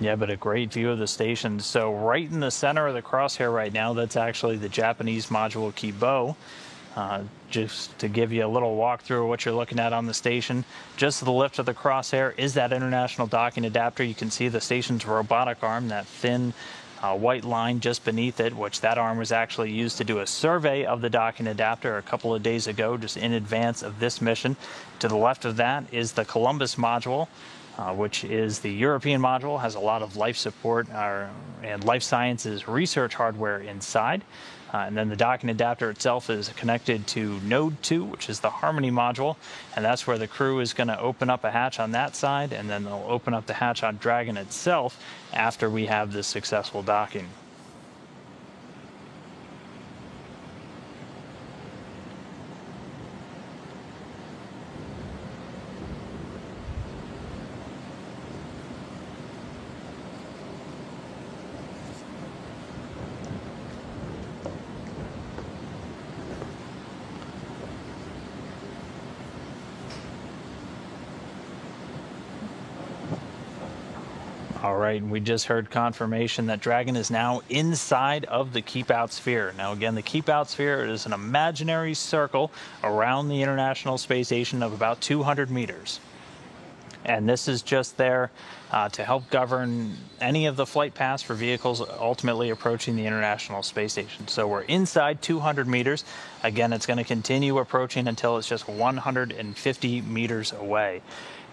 Yeah, but a great view of the station. So right in the center of the crosshair right now, that's actually the Japanese module Kibo. Just to give you a little walkthrough of what you're looking at on the station, just to the left of the crosshair is that international docking adapter. You can see the station's robotic arm, that thin white line just beneath it, which that arm was actually used to do a survey of the docking adapter a couple of days ago, just in advance of this mission. To the left of that is the Columbus module, which is the European module, has a lot of life support and life sciences research hardware inside. And then the docking adapter itself is connected to Node 2, which is the Harmony module, and that's where the crew is going to open up a hatch on that side, and then they'll open up the hatch on Dragon itself after we have this successful docking. All right, we just heard confirmation that Dragon is now inside of the Keep Out Sphere. Now again, the Keep Out Sphere is an imaginary circle around the International Space Station of about 200 meters. And this is just there to help govern any of the flight paths for vehicles ultimately approaching the International Space Station. So we're inside 200 meters. Again, it's going to continue approaching until it's just 150 meters away.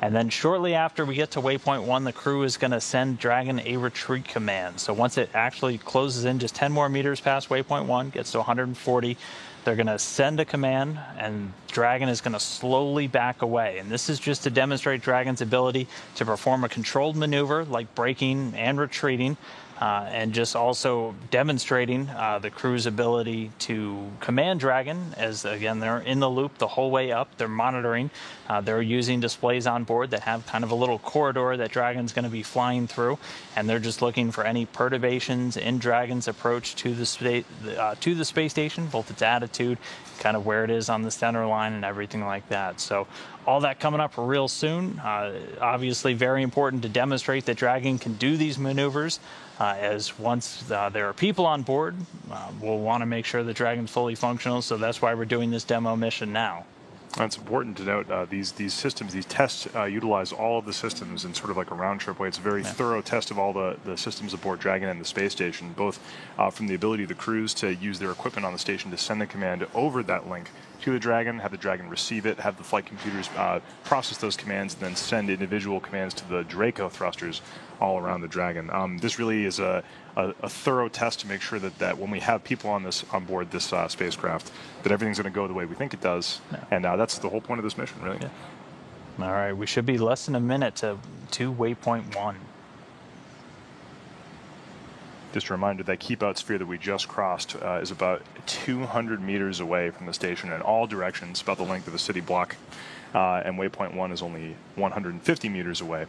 And then shortly after we get to waypoint 1, the crew is going to send Dragon a retreat command. So once it actually closes in just 10 more meters past waypoint 1, gets to 140, they're going to send a command, and Dragon is going to slowly back away. And this is just to demonstrate Dragon's ability to perform a controlled maneuver like braking and retreating, and just also demonstrating the crew's ability to command Dragon, as again they're in the loop the whole way up. They're monitoring. They're using displays on board that have kind of a little corridor that Dragon's going to be flying through, and they're just looking for any perturbations in Dragon's approach to the space station, both its attitude, kind of where it is on the center line, and everything like that. So all that coming up real soon. Obviously very important to demonstrate that Dragon can do these maneuvers, as once there are people on board, we'll want to make sure that Dragon's fully functional, so that's why we're doing this demo mission now. It's important to note these systems, these tests utilize all of the systems in sort of like a round-trip way. It's a very thorough test of all the systems aboard Dragon and the space station, both from the ability of the crews to use their equipment on the station to send the command over that link to the Dragon, have the Dragon receive it, have the flight computers process those commands, and then send individual commands to the Draco thrusters all around the Dragon. This really is a thorough test to make sure that when we have people on board this spacecraft, that everything's going to go the way we think it does, and that's the whole point of this mission, really. Yeah. All right, we should be less than a minute to waypoint 1. Just a reminder that Keep Out Sphere that we just crossed is about 200 meters away from the station in all directions, about the length of a city block, and waypoint 1 is only 150 meters away.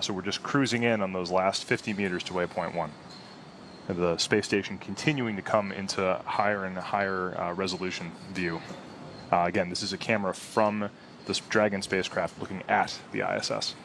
So we're just cruising in on those last 50 meters to waypoint 1. The space station continuing to come into higher and higher resolution view. Again, this is a camera from this Dragon spacecraft looking at the ISS.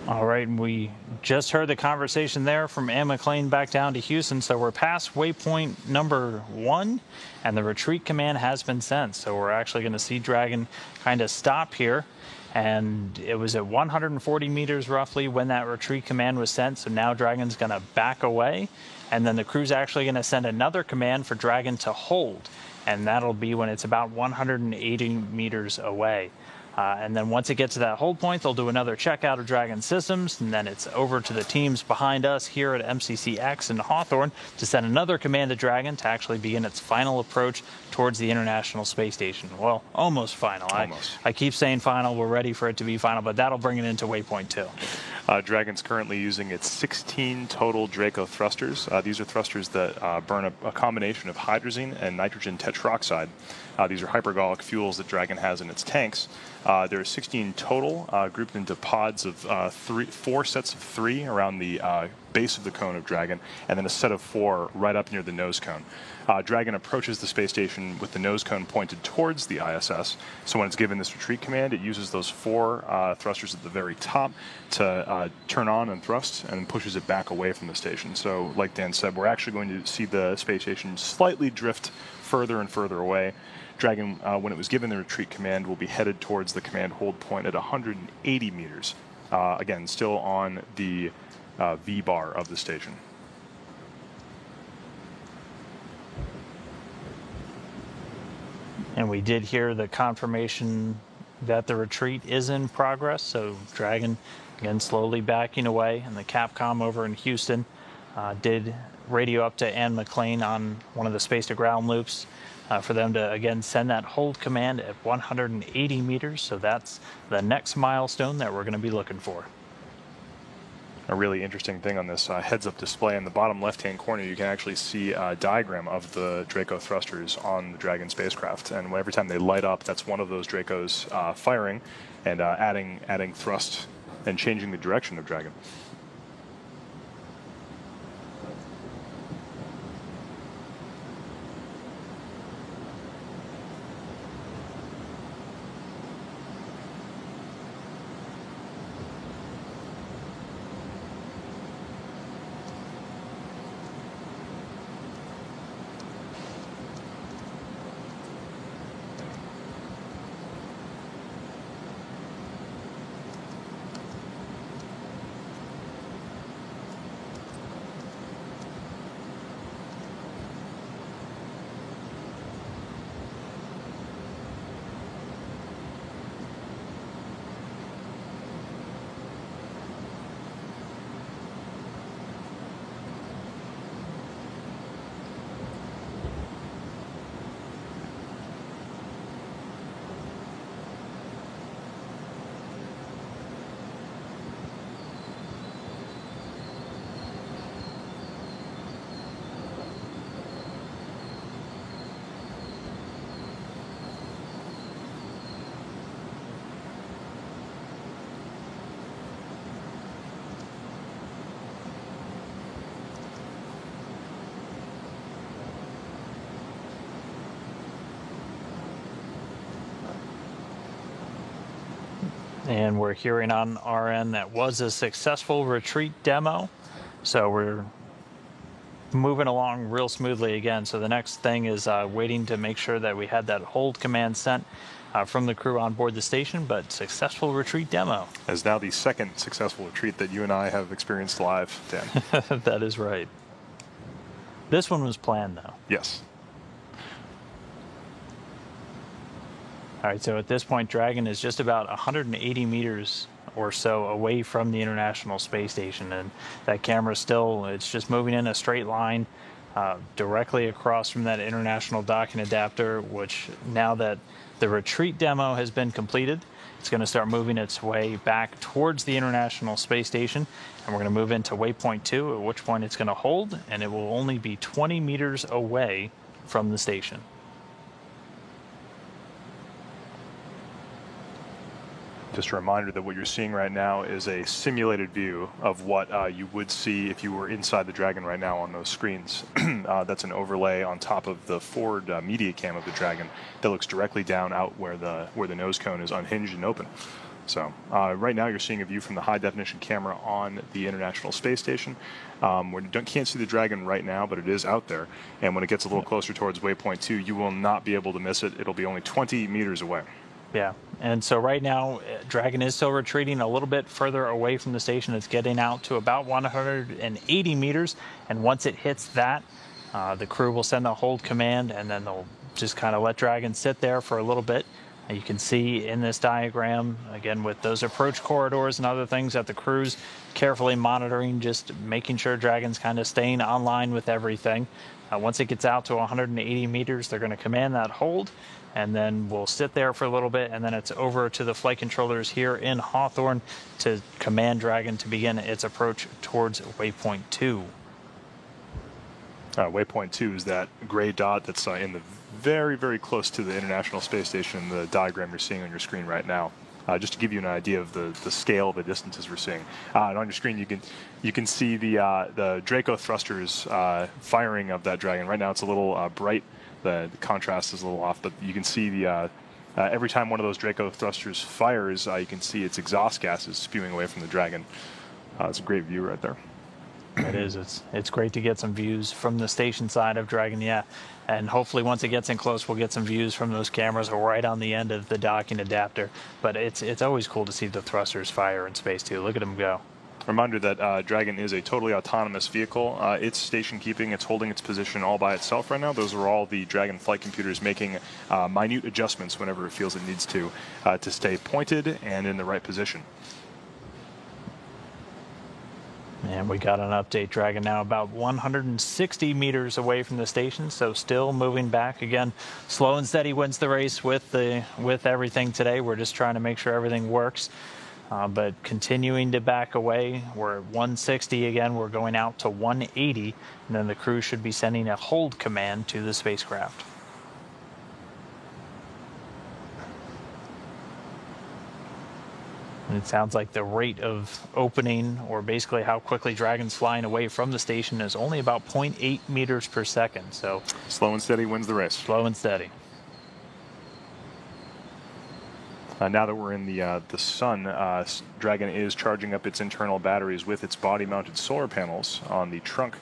All right, and we just heard the conversation there from Anne McClain back down to Houston. So we're past waypoint number 1, and the retreat command has been sent. So we're actually going to see Dragon kind of stop here. And it was at 140 meters roughly when that retreat command was sent. So now Dragon's going to back away. And then the crew's actually going to send another command for Dragon to hold. And that'll be when it's about 180 meters away. And then once it gets to that hold point, they'll do another checkout of Dragon systems, and then it's over to the teams behind us here at MCCX in Hawthorne to send another command to Dragon to actually begin its final approach towards the International Space Station. Well, almost final. Almost. I keep saying final. We're ready for it to be final, but that'll bring it into waypoint 2. Dragon's currently using its 16 total Draco thrusters. These are thrusters that burn a combination of hydrazine and nitrogen tetroxide. These are hypergolic fuels that Dragon has in its tanks. There are 16 total, grouped into pods of 4 sets of 3 around the base of the cone of Dragon, and then a set of 4 right up near the nose cone. Dragon approaches the space station with the nose cone pointed towards the ISS. So when it's given this retreat command, it uses those 4 thrusters at the very top to turn on and thrust, and pushes it back away from the station. So like Dan said, we're actually going to see the space station slightly drift further and further away. Dragon, when it was given the retreat command, will be headed towards the command hold point at 180 meters. Again, still on the V-bar of the station. And we did hear the confirmation that the retreat is in progress. So Dragon, again, slowly backing away. And the Capcom over in Houston did radio up to Anne McClain on one of the space-to-ground loops for them to, again, send that hold command at 180 meters. So that's the next milestone that we're going to be looking for. A really interesting thing on this heads-up display in the bottom left-hand corner, you can actually see a diagram of the Draco thrusters on the Dragon spacecraft. And every time they light up, that's one of those Dracos firing and adding thrust and changing the direction of Dragon. And we're hearing on our end that was a successful retreat demo. So we're moving along real smoothly again. So the next thing is waiting to make sure that we had that hold command sent from the crew on board the station, but successful retreat demo. As now the second successful retreat that you and I have experienced live, Dan. That is right. This one was planned, though. Yes. All right, so at this point, Dragon is just about 180 meters or so away from the International Space Station, and that camera still, it's just moving in a straight line directly across from that international docking adapter, which now that the retreat demo has been completed, it's going to start moving its way back towards the International Space Station, and we're going to move into waypoint 2, at which point it's going to hold, and it will only be 20 meters away from the station. Just a reminder that what you're seeing right now is a simulated view of what you would see if you were inside the Dragon right now on those screens. That's an overlay on top of the forward media cam of the Dragon that looks directly down out where the nose cone is unhinged and open. So right now you're seeing a view from the high definition camera on the International Space Station. We can't see the Dragon right now, but it is out there. And when it gets a little closer towards waypoint 2, you will not be able to miss it. It'll be only 20 meters away. Yeah, and so right now, Dragon is still retreating a little bit further away from the station. It's getting out to about 180 meters, and once it hits that, the crew will send a hold command, and then they'll just kind of let Dragon sit there for a little bit. And you can see in this diagram, again, with those approach corridors and other things that the crew's carefully monitoring, just making sure Dragon's kind of staying online with everything. Once it gets out to 180 meters, they're going to command that hold, and then we'll sit there for a little bit, and then it's over to the flight controllers here in Hawthorne to command Dragon to begin its approach towards waypoint 2. Waypoint 2 is that gray dot that's in the very, very close to the International Space Station, the diagram you're seeing on your screen right now. Just to give you an idea of the scale of the distances we're seeing. And on your screen, you can see the Draco thrusters firing of that Dragon. Right now, it's a little bright. The contrast is a little off, but you can see every time one of those Draco thrusters fires, you can see its exhaust gases spewing away from the Dragon. It's a great view right there. It is. It's great to get some views from the station side of Dragon, yeah. And hopefully once it gets in close, we'll get some views from those cameras right on the end of the docking adapter. But it's always cool to see the thrusters fire in space, too. Look at them go. Reminder that Dragon is a totally autonomous vehicle. It's station keeping. It's holding its position all by itself right now. Those are all the Dragon flight computers making minute adjustments whenever it feels it needs to stay pointed and in the right position. And we got an update. Dragon now about 160 meters away from the station, so still moving back. Again, slow and steady wins the race with everything today. We're just trying to make sure everything works. But continuing to back away. We're at 160 again. We're going out to 180, and then the crew should be sending a hold command to the spacecraft. And it sounds like the rate of opening, or basically how quickly Dragon's flying away from the station, is only about 0.8 meters per second. So slow and steady wins the race. Slow and steady. Now that we're in the sun, Dragon is charging up its internal batteries with its body-mounted solar panels on the trunk.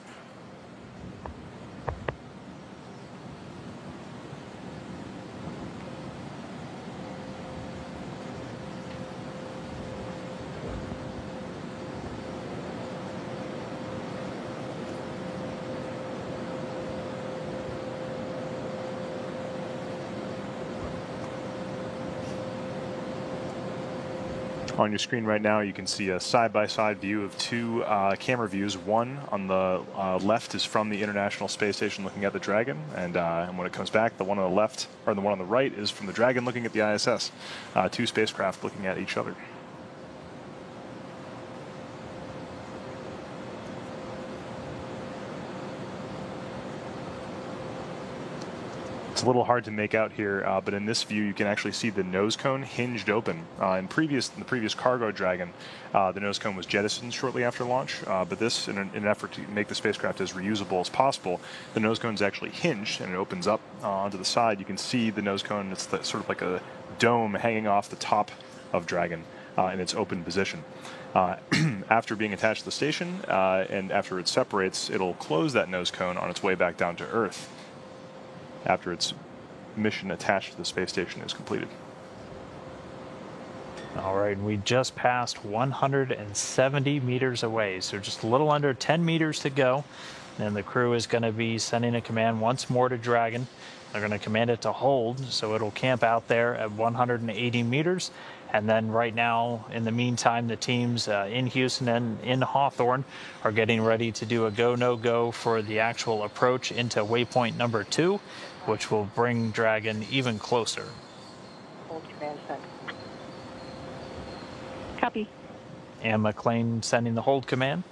On your screen right now, you can see a side-by-side view of two camera views. One on the left is from the International Space Station looking at the Dragon, and when it comes back, the one on the left, or the one on the right, is from the Dragon looking at the ISS. Two spacecraft looking at each other. It's a little hard to make out here, but in this view you can actually see the nose cone hinged open. In the previous cargo Dragon, the nose cone was jettisoned shortly after launch, but this, in an effort to make the spacecraft as reusable as possible, the nose cone is actually hinged and it opens up onto the side. You can see the nose cone. It's sort of like a dome hanging off the top of Dragon in its open position. After being attached to the station and after it separates, it'll close that nose cone on its way back down to Earth after its mission attached to the space station is completed. All right, we just passed 170 meters away, so just a little under 10 meters to go. And the crew is going to be sending a command once more to Dragon. They're going to command it to hold, so it'll camp out there at 180 meters. And then right now, in the meantime, the teams in Houston and in Hawthorne are getting ready to do a go, no go for the actual approach into waypoint number 2, which will bring Dragon even closer. Hold command sent. Copy. And McLean sending the hold command.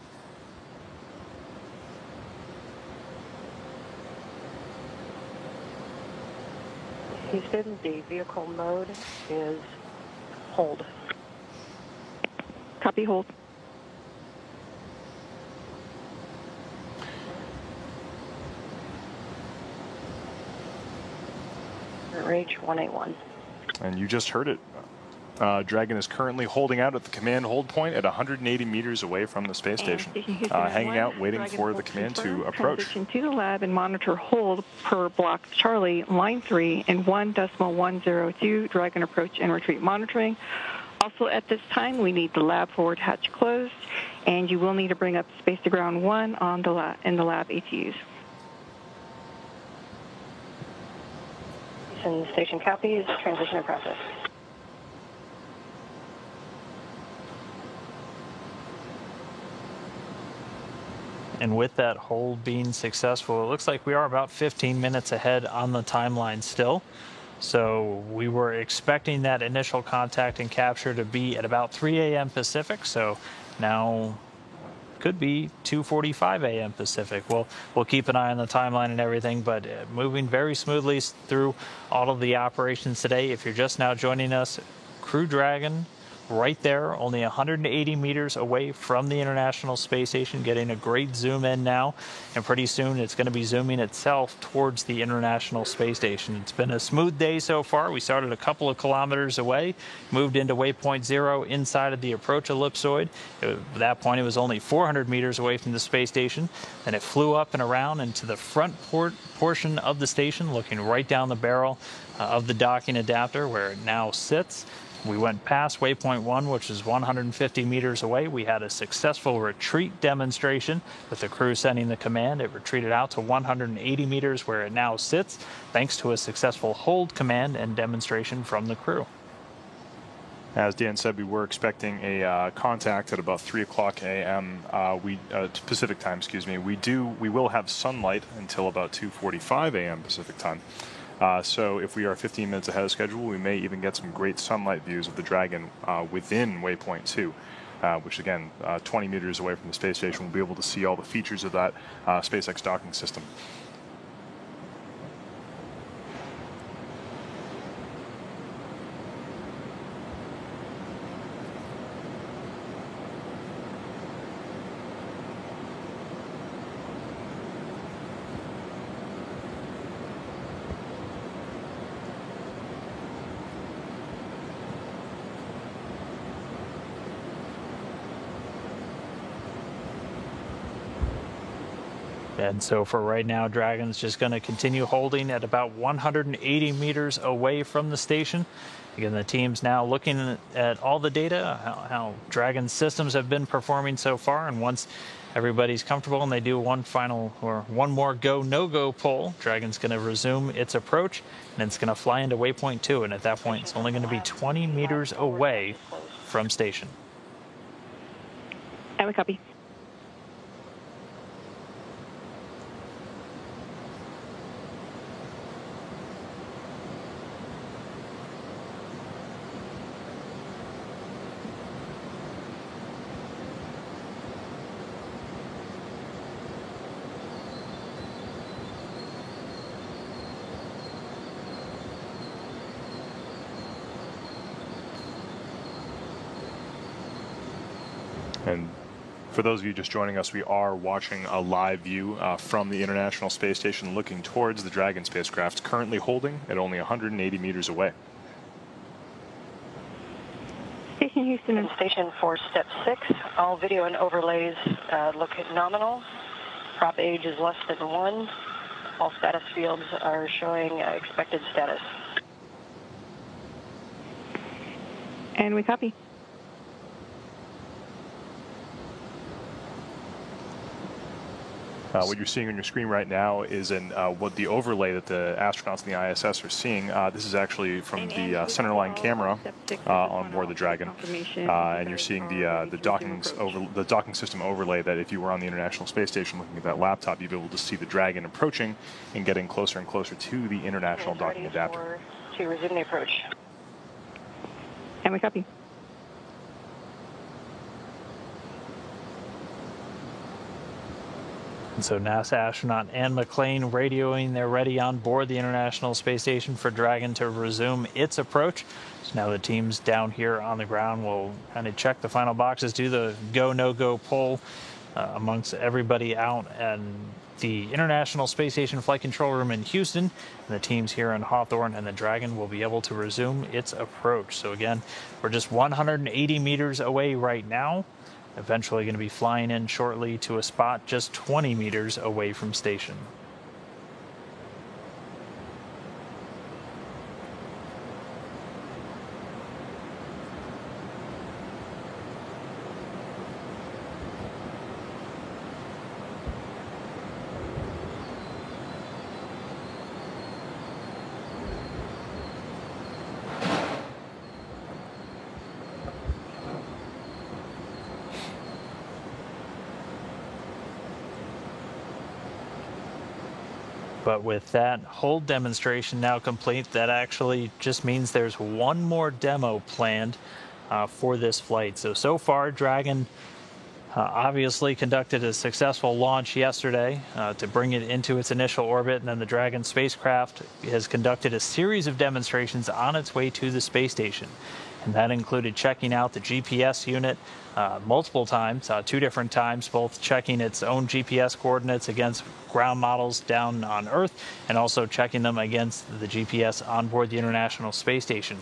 Houston, the vehicle mode is hold. Copy, hold. Range 181. And you just heard it. Dragon is currently holding out at the command hold point at 180 meters away from the space station, hanging out, waiting for the command to approach. Transition to the lab and monitor hold per block Charlie, line 3 and 1.102, Dragon approach and retreat monitoring. Also at this time, we need the lab forward hatch closed, and you will need to bring up space to ground 1 on the in the lab ATUs. Houston station copies, transition in process. And with that hold being successful, it looks like we are about 15 minutes ahead on the timeline still. So we were expecting that initial contact and capture to be at about 3 a.m. Pacific. So now could be 2:45 a.m. Pacific. We'll keep an eye on the timeline and everything, but moving very smoothly through all of the operations today. If you're just now joining us, Crew Dragon right there, only 180 meters away from the International Space Station, getting a great zoom in now, and pretty soon it's going to be zooming itself towards the International Space Station. It's been a smooth day so far. We started a couple of kilometers away, moved into waypoint 0 inside of the approach ellipsoid. At that point, it was only 400 meters away from the space station. Then it flew up and around into the front portion of the station, looking right down the barrel of the docking adapter where it now sits. We went past waypoint 1, which is 150 meters away. We had a successful retreat demonstration with the crew sending the command. It retreated out to 180 meters where it now sits, thanks to a successful hold command and demonstration from the crew. As Dan said, we were expecting a contact at about 3 o'clock a.m. Pacific time. Excuse me. We will have sunlight until about 2:45 a.m. Pacific time. So if we are 15 minutes ahead of schedule, we may even get some great sunlight views of the Dragon within waypoint 2, which again, 20 meters away from the space station. We'll be able to see all the features of that SpaceX docking system. And so for right now, Dragon's just going to continue holding at about 180 meters away from the station. Again, the team's now looking at all the data, how Dragon's systems have been performing so far. And once everybody's comfortable and they do one more go, no-go pull, Dragon's going to resume its approach, and it's going to fly into waypoint 2. And at that point, it's only going to be 20 meters away from station. I have a copy. And for those of you just joining us, we are watching a live view from the International Space Station looking towards the Dragon spacecraft, currently holding at only 180 meters away. Station Houston and Station for Step 6. All video and overlays look nominal. Prop age is less than 1. All status fields are showing expected status. And we copy. What you're seeing on your screen right now is what the overlay that the astronauts in the ISS are seeing. This is actually from the centerline camera on board the Dragon, and you're seeing the docking system overlay. That if you were on the International Space Station looking at that laptop, you'd be able to see the Dragon approaching and getting closer and closer to the International Docking Adapter. To resume the approach. And we copy. And so NASA astronaut Anne McClain radioing they're ready on board the International Space Station for Dragon to resume its approach. So now the teams down here on the ground will kind of check the final boxes, do the go, no-go poll amongst everybody out and the International Space Station Flight Control Room in Houston, and the teams here in Hawthorne, and the Dragon will be able to resume its approach. So again, we're just 180 meters away right now. Eventually going to be flying in shortly to a spot just 20 meters away from station. But with that whole demonstration now complete, that actually just means there's one more demo planned for this flight. So far, Dragon obviously conducted a successful launch yesterday to bring it into its initial orbit, and then the Dragon spacecraft has conducted a series of demonstrations on its way to the space station. And that included checking out the GPS unit multiple times, 2 different times, both checking its own GPS coordinates against ground models down on Earth, and also checking them against the GPS on board the International Space Station.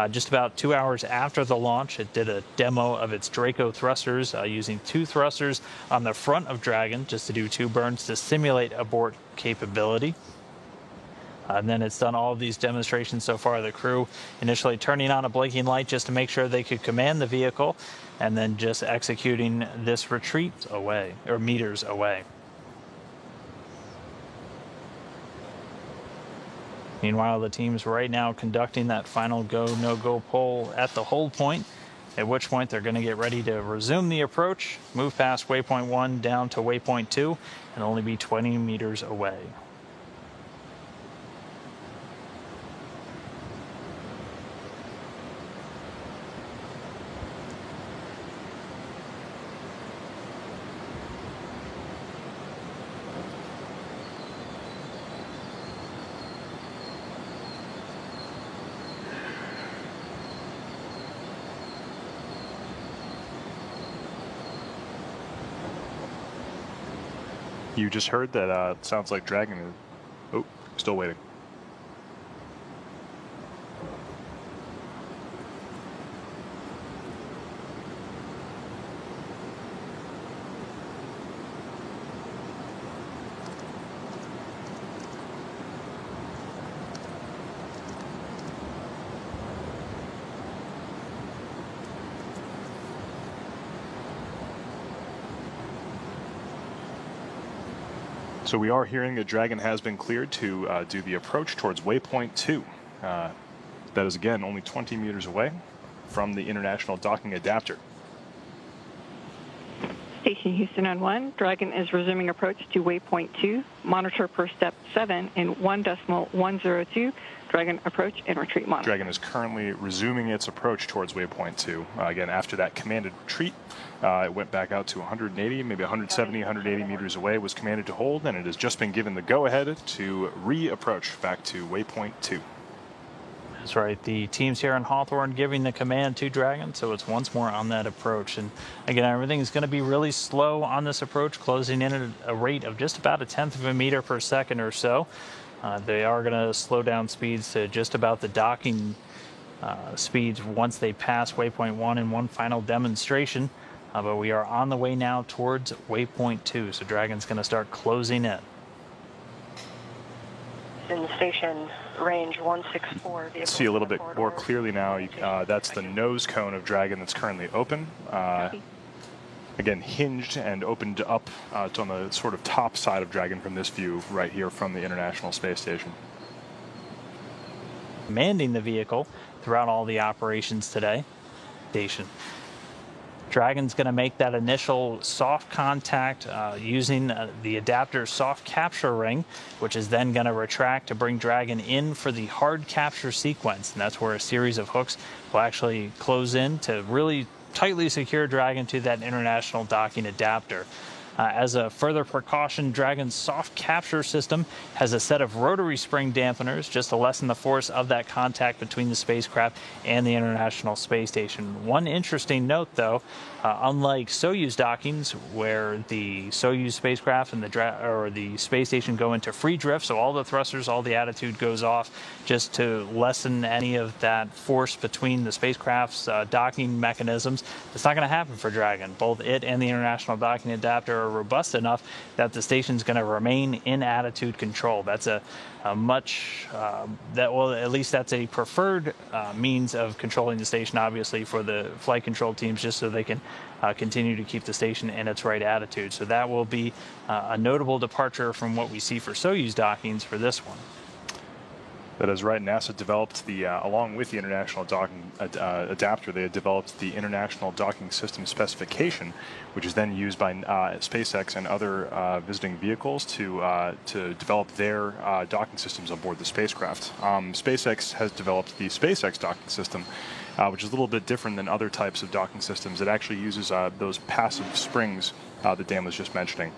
Just about 2 hours after the launch, it did a demo of its Draco thrusters using 2 thrusters on the front of Dragon just to do 2 burns to simulate abort capability. And then it's done all of these demonstrations so far. The crew initially turning on a blinking light just to make sure they could command the vehicle, and then just executing this retreat away, or meters away. Meanwhile, the team's right now conducting that final go, no-go poll at the hold point, at which point they're going to get ready to resume the approach, move past waypoint 1 down to waypoint 2, and only be 20 meters away. You just heard that it sounds like Dragon is... Oh, still waiting. So we are hearing that Dragon has been cleared to do the approach towards waypoint 2. That is, again, only 20 meters away from the International Docking Adapter. Station Houston on 1. Dragon is resuming approach to waypoint 2. Monitor per step 7 in 1.102. Dragon approach and retreat monitor. Dragon is currently resuming its approach towards waypoint 2. Again, after that commanded retreat, it went back out to 180, maybe 170, 180 meters away, was commanded to hold, and it has just been given the go-ahead to re-approach back to waypoint 2. That's right. The teams here in Hawthorne giving the command to Dragon, so it's once more on that approach. And again, everything is going to be really slow on this approach, closing in at a rate of just about 1/10 of a meter per second or so. They are going to slow down speeds to just about the docking speeds once they pass waypoint 1 in one final demonstration. But we are on the way now towards waypoint 2, so Dragon's going to start closing in. In station range 164. See a little bit more clearly now. That's the nose cone of Dragon that's currently open. again, hinged and opened up on the sort of top side of Dragon from this view right here from the International Space Station. Commanding the vehicle throughout all the operations today. Dragon's going to make that initial soft contact using the adapter's soft capture ring, which is then going to retract to bring Dragon in for the hard capture sequence. And that's where a series of hooks will actually close in to really tightly secure Dragon to that international docking adapter. As a further precaution, Dragon's soft capture system has a set of rotary spring dampeners just to lessen the force of that contact between the spacecraft and the International Space Station. One interesting note, though, unlike Soyuz dockings, where the Soyuz spacecraft and the space station go into free drift, so all the thrusters, all the attitude goes off just to lessen any of that force between the spacecraft's docking mechanisms. It's not going to happen for Dragon. Both it and the International Docking Adapter are robust enough that the station's going to remain in attitude control. That's at least that's a preferred means of controlling the station, obviously, for the flight control teams, just so they can continue to keep the station in its right attitude. So that will be a notable departure from what we see for Soyuz dockings for this one. That is right. NASA developed along with the International Docking Adapter, they had developed the International Docking System Specification, which is then used by SpaceX and other visiting vehicles to develop their docking systems on board the spacecraft. SpaceX has developed the SpaceX docking system, which is a little bit different than other types of docking systems. It actually uses those passive springs that Dan was just mentioning.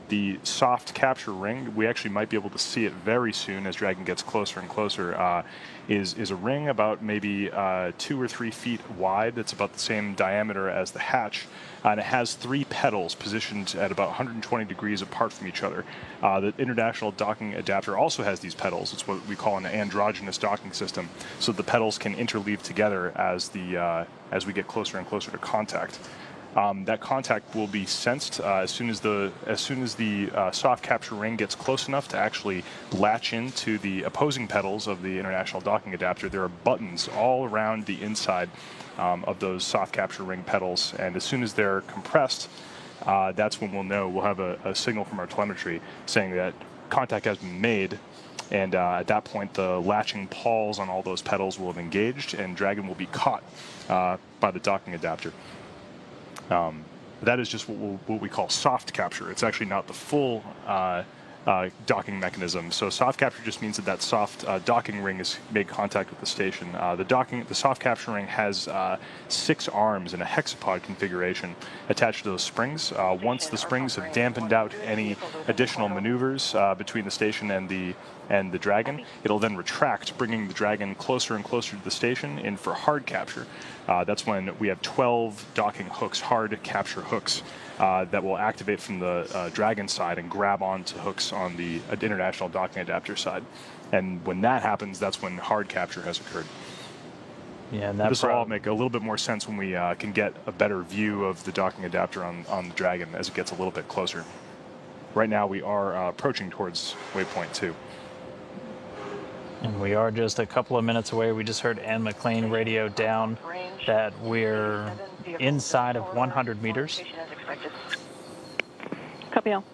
The soft capture ring, we actually might be able to see it very soon as Dragon gets closer and closer, is a ring about maybe 2 or 3 feet wide. That's about the same diameter as the hatch, and it has 3 pedals positioned at about 120 degrees apart from each other. The International Docking Adapter also has these pedals. It's what we call an androgynous docking system, so the pedals can interleave together as we get closer and closer to contact. That contact will be sensed as soon as the soft capture ring gets close enough to actually latch into the opposing pedals of the International Docking Adapter. There are buttons all around the inside of those soft capture ring pedals, and as soon as they're compressed, that's when we'll know. We'll have a signal from our telemetry saying that contact has been made. And at that point, the latching pawls on all those pedals will have engaged, and Dragon will be caught by the docking adapter. That is just what we call soft capture. It's actually not the full docking mechanism. So soft capture just means that soft docking ring has made contact with the station. The soft capture ring has 6 arms in a hexapod configuration attached to those springs. Once the springs have dampened out any additional maneuvers between the station and the Dragon, it'll then retract, bringing the Dragon closer and closer to the station in for hard capture. That's when we have 12 docking hooks, hard capture hooks, that will activate from the Dragon side and grab onto hooks on the International Docking Adapter side. And when that happens, that's when hard capture has occurred. Yeah, and this will all make a little bit more sense when we can get a better view of the docking adapter on the Dragon as it gets a little bit closer. Right now we are approaching towards waypoint 2. And we are just a couple of minutes away. We just heard Anne McClain radio down that we're inside of 100 meters. Copy all.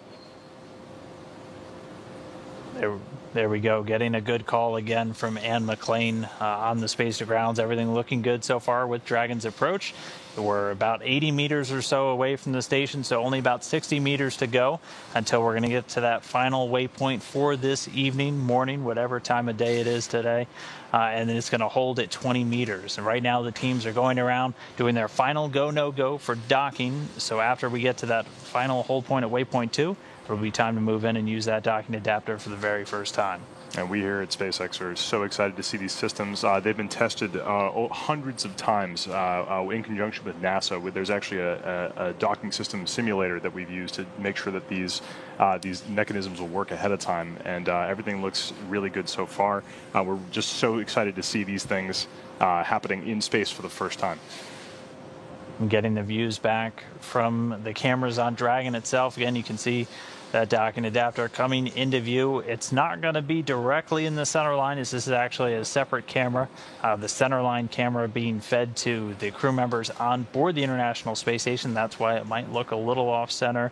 There we go. Getting a good call again from Anne McClain on the space to grounds. Everything looking good so far with Dragon's approach. We're about 80 meters or so away from the station, so only about 60 meters to go until we're going to get to that final waypoint for this evening, morning, whatever time of day it is today. And then it's going to hold at 20 meters. And right now the teams are going around doing their final go, no go for docking. So after we get to that final hold point at waypoint 2, it'll be time to move in and use that docking adapter for the very first time. And we here at SpaceX are so excited to see these systems. They've been tested hundreds of times in conjunction with NASA. There's actually a docking system simulator that we've used to make sure that these mechanisms will work ahead of time. And everything looks really good so far. We're just so excited to see these things happening in space for the first time. I'm getting the views back from the cameras on Dragon itself. Again, you can see that docking adapter coming into view. It's not going to be directly in the center line, as this is actually a separate camera. The center line camera being fed to the crew members on board the International Space Station. That's why it might look a little off center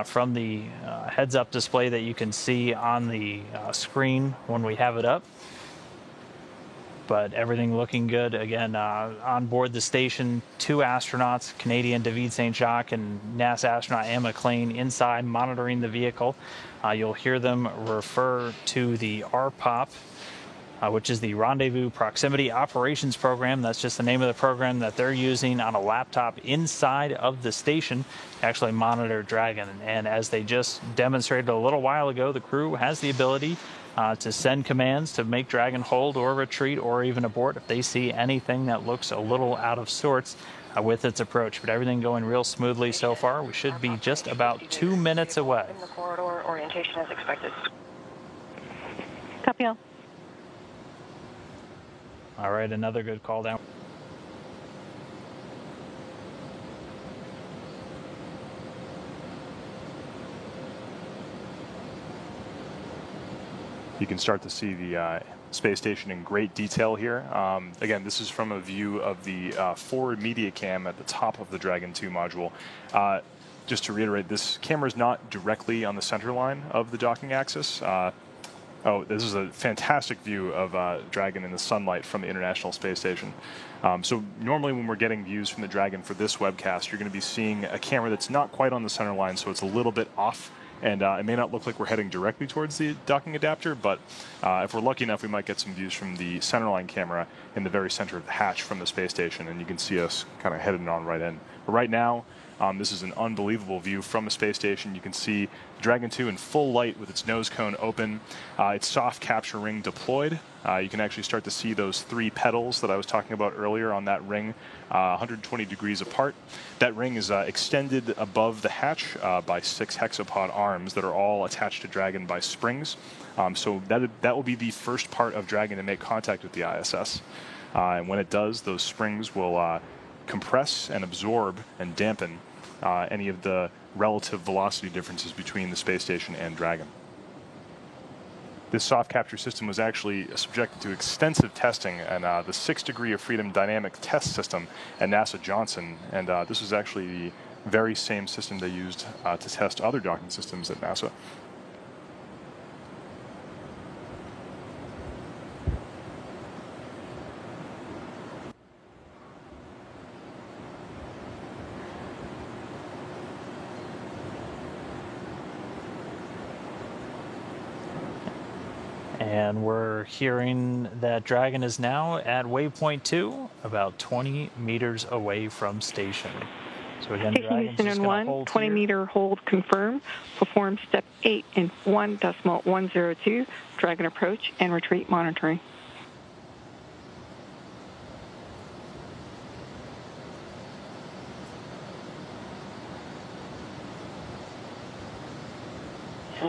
from the heads-up display that you can see on the screen when we have it up. But everything looking good. Again, on board the station, 2 astronauts, Canadian David St. Jacques and NASA astronaut Anne McClain, inside monitoring the vehicle. You'll hear them refer to the RPOP, which is the Rendezvous Proximity Operations Program. That's just the name of the program that they're using on a laptop inside of the station to actually monitor Dragon. And as they just demonstrated a little while ago, the crew has the ability to send commands to make Dragon hold or retreat or even abort if they see anything that looks a little out of sorts with its approach. But everything going real smoothly so far. We should be just about 2 minutes away. In the corridor, orientation as expected. Copy all. All right, another good call down. You can start to see the space station in great detail here. Again, this is from a view of the forward media cam at the top of the Dragon 2 module. Just to reiterate, this camera is not directly on the center line of the docking axis. This is a fantastic view of Dragon in the sunlight from the International Space Station. So normally when we're getting views from the Dragon for this webcast, you're going to be seeing a camera that's not quite on the center line, so it's a little bit off. And it may not look like we're heading directly towards the docking adapter, but if we're lucky enough, we might get some views from the centerline camera in the very center of the hatch from the space station, and you can see us kind of heading on right in. But right now, this is an unbelievable view from the space station. You can see Dragon 2 in full light with its nose cone open, its soft capture ring deployed. You can actually start to see those 3 pedals that I was talking about earlier on that ring, 120 degrees apart. That ring is extended above the hatch by 6 hexapod arms that are all attached to Dragon by springs. So that will be the first part of Dragon to make contact with the ISS. And when it does, those springs will compress and absorb and dampen any of the relative velocity differences between the space station and Dragon. This soft capture system was actually subjected to extensive testing and the 6 degree of freedom dynamic test system at NASA Johnson, and this was actually the very same system they used to test other docking systems at NASA. And we're hearing that Dragon is now at waypoint 2, about 20 meters away from station. So again, Station Dragon's Houston just in going to 1, hold 20 here. meter hold confirm. Perform step 8 in 1.102. Dragon approach and retreat monitoring.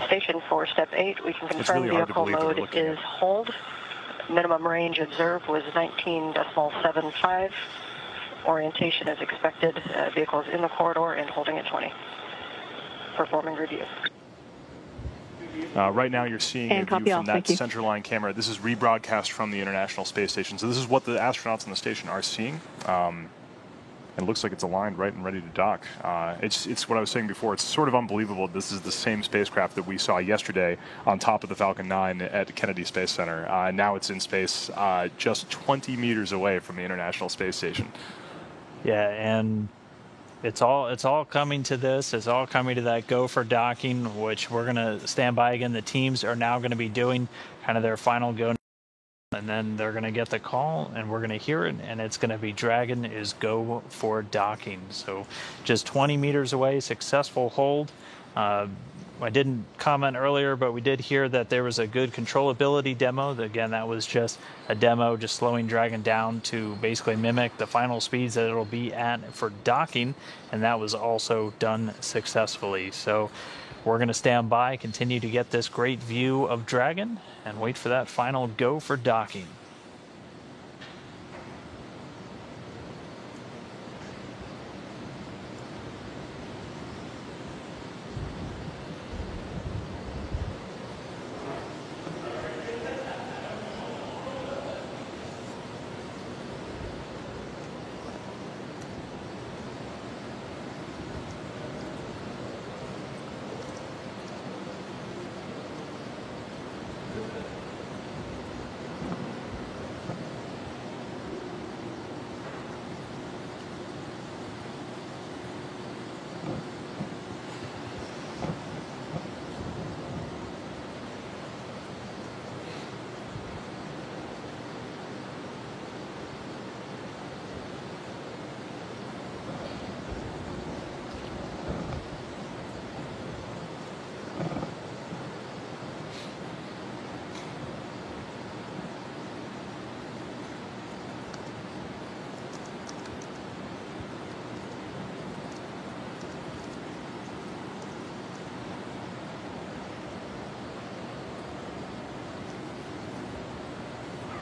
Station for step 8, we can confirm really vehicle mode is hold. Minimum range observed was 19.75. Orientation is expected. Vehicle is in the corridor and holding at 20. Performing review. Right now you're seeing a view from that centerline camera. This is rebroadcast from the International Space Station. So this is what the astronauts on the station are seeing. It looks like it's aligned right and ready to dock. It's what I was saying before. It's sort of unbelievable. This is the same spacecraft that we saw yesterday on top of the Falcon 9 at Kennedy Space Center. Now it's in space just 20 meters away from the International Space Station. Yeah, and it's all coming to this. It's all coming to that go for docking, which we're going to stand by again. The teams are now going to be doing kind of their final go. And then they're going to get the call, and we're going to hear it, and it's going to be Dragon is go for docking. So just 20 meters away, successful hold. I didn't comment earlier, but we did hear that there was a good controllability demo. Again, that was just a demo, just slowing Dragon down to basically mimic the final speeds that it'll be at for docking, and that was also done successfully. So we're going to stand by, continue to get this great view of Dragon, and wait for that final go for docking.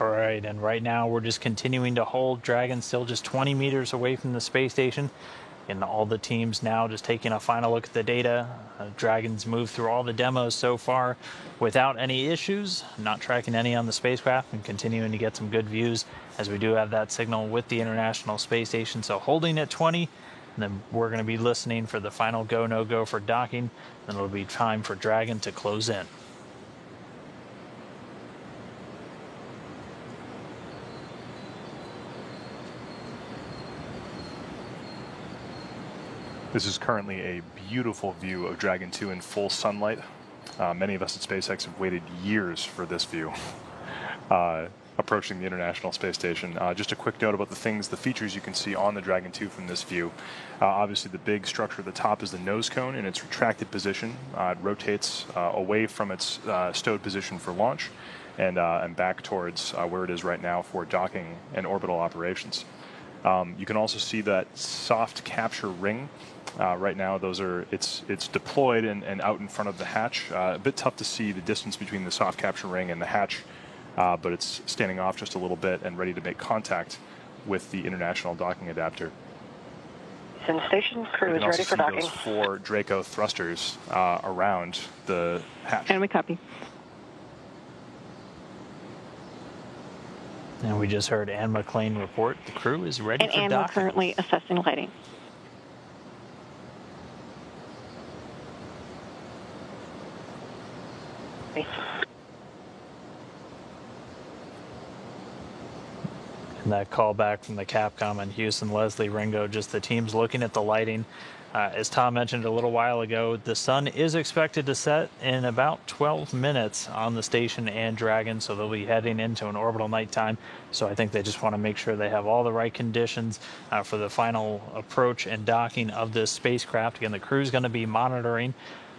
All right, and right now we're just continuing to hold. Dragon still just 20 meters away from the space station. And all the teams now just taking a final look at the data. Dragon's moved through all the demos so far without any issues, not tracking any on the spacecraft, and continuing to get some good views as we do have that signal with the International Space Station. So holding at 20, and then we're going to be listening for the final go, no go for docking. Then it'll be time for Dragon to close in. This is currently a beautiful view of Dragon 2 in full sunlight. Many of us at SpaceX have waited years for this view, approaching the International Space Station. Just a quick note about the features you can see on the Dragon 2 from this view. Obviously, the big structure at the top is the nose cone in its retracted position. It rotates away from its stowed position for launch and back towards where it is right now for docking and orbital operations. You can also see that soft capture ring. Right now, it's deployed and out in front of the hatch. A bit tough to see the distance between the soft capture ring and the hatch, but it's standing off just a little bit and ready to make contact with the International Docking Adapter. And station crew is ready for docking. You can also see those 4 Draco thrusters around the hatch. And we copy. And we just heard Anne McLean report the crew is ready for docking. And Anne, we're currently assessing lighting. And that call back from the Capcom in Houston, Leslie Ringo, just the teams looking at the lighting. As Tom mentioned a little while ago, the sun is expected to set in about 12 minutes on the station and Dragon, so they'll be heading into an orbital nighttime. So I think they just want to make sure they have all the right conditions for the final approach and docking of this spacecraft. Again, the crew's going to be monitoring,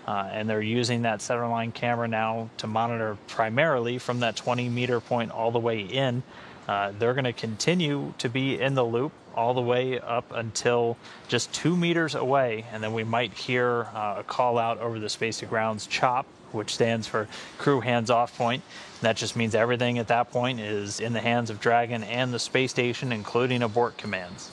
and they're using that centerline camera now to monitor primarily from that 20-meter point all the way in. They're going to continue to be in the loop all the way up until just 2 meters away, and then we might hear a call out over the space to grounds CHOP, which stands for crew hands off point. And that just means everything at that point is in the hands of Dragon and the space station, including abort commands.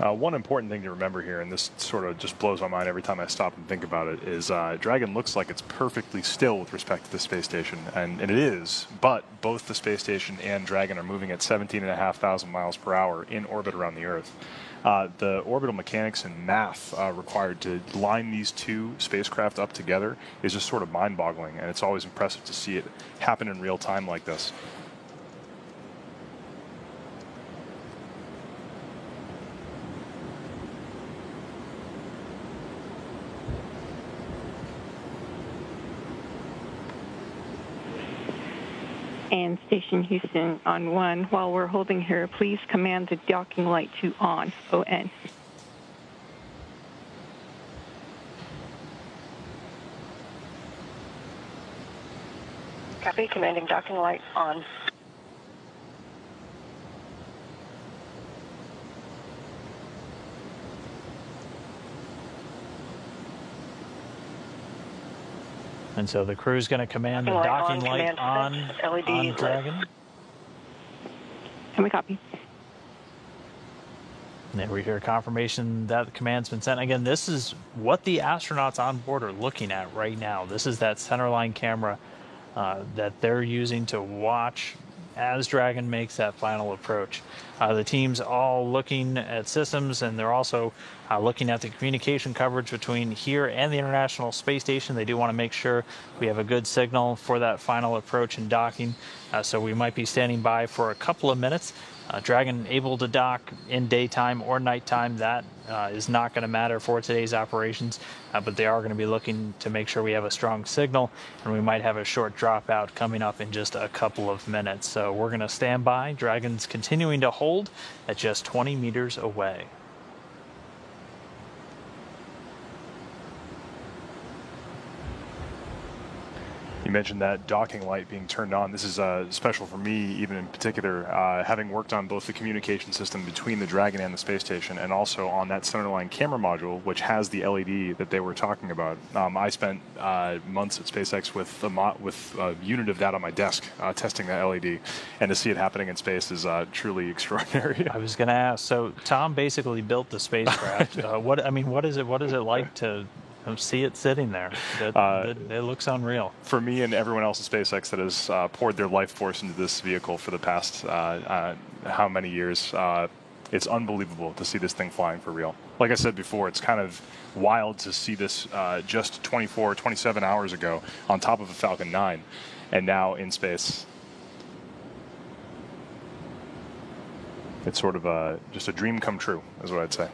One important thing to remember here, and this sort of just blows my mind every time I stop and think about it, is Dragon looks like it's perfectly still with respect to the space station, and it is, but both the space station and Dragon are moving at 17,500 miles per hour in orbit around the Earth. The orbital mechanics and math required to line these two spacecraft up together is just sort of mind-boggling, and it's always impressive to see it happen in real time like this. And Station Houston on 1. While we're holding here, please command the docking light to on, ON. Copy, commanding docking light on. And so the crew's going to command the docking light on Dragon. Can we copy? And then we hear confirmation that the command's been sent. Again, this is what the astronauts on board are looking at right now. This is that centerline camera that they're using to watch as Dragon makes that final approach. The team's all looking at systems, and they're also looking at the communication coverage between here and the International Space Station. They do want to make sure we have a good signal for that final approach and docking, so we might be standing by for a couple of minutes. Dragon able to dock in daytime or nighttime, that is not going to matter for today's operations, but they are going to be looking to make sure we have a strong signal, and we might have a short dropout coming up in just a couple of minutes. So we're going to stand by. Dragon's continuing to hold at just 20 meters away. You mentioned that docking light being turned on. This is special for me, even in particular, having worked on both the communication system between the Dragon and the space station, and also on that centerline camera module, which has the LED that they were talking about. I spent months at SpaceX with a unit of that on my desk, testing that LED, and to see it happening in space is truly extraordinary. I was going to ask. So Tom basically built the spacecraft. What is it? What is it like to see it sitting there? It looks unreal. For me and everyone else at SpaceX that has poured their life force into this vehicle for the past how many years, it's unbelievable to see this thing flying for real. Like I said before, it's kind of wild to see this just 24, 27 hours ago on top of a Falcon 9, and now in space. It's sort of just a dream come true, is what I'd say.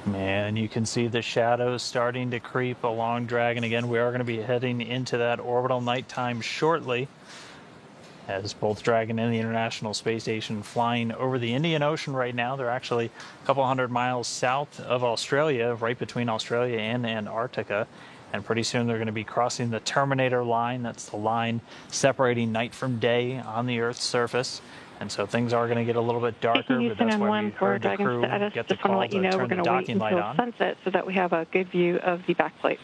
Man, you can see the shadows starting to creep along Dragon again. We are going to be heading into that orbital nighttime shortly, as both Dragon and the International Space Station flying over the Indian Ocean right now. They're actually a couple hundred miles south of Australia, right between Australia and Antarctica. And pretty soon they're going to be crossing the Terminator line. That's the line separating night from day on the Earth's surface. And so things are going to get a little bit darker, but that's why we heard the crew get the call to turn the docking light on. Sunset so that we have a good view of the backplate.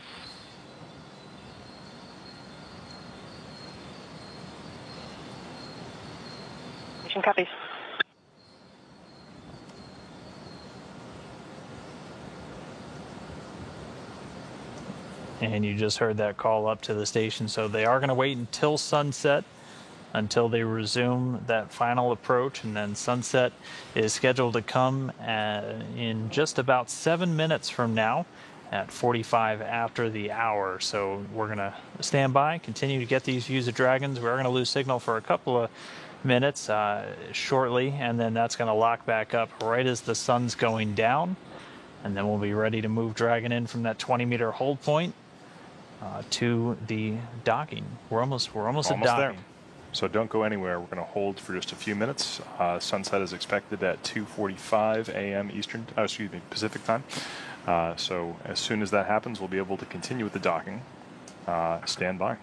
Mission copies. And you just heard that call up to the station. So they are going to wait until sunset, until they resume that final approach, and then sunset is scheduled to come in just about 7 minutes from now at 45 after the hour. So we're going to stand by, continue to get these views of Dragons. We're going to lose signal for a couple of minutes shortly, and then that's going to lock back up right as the sun's going down, and then we'll be ready to move Dragon in from that 20-meter hold point to the docking. We're almost at docking. There. So don't go anywhere. We're going to hold for just a few minutes. Sunset is expected at 2:45 a.m. Pacific time. So as soon as that happens, we'll be able to continue with the docking. Stand by.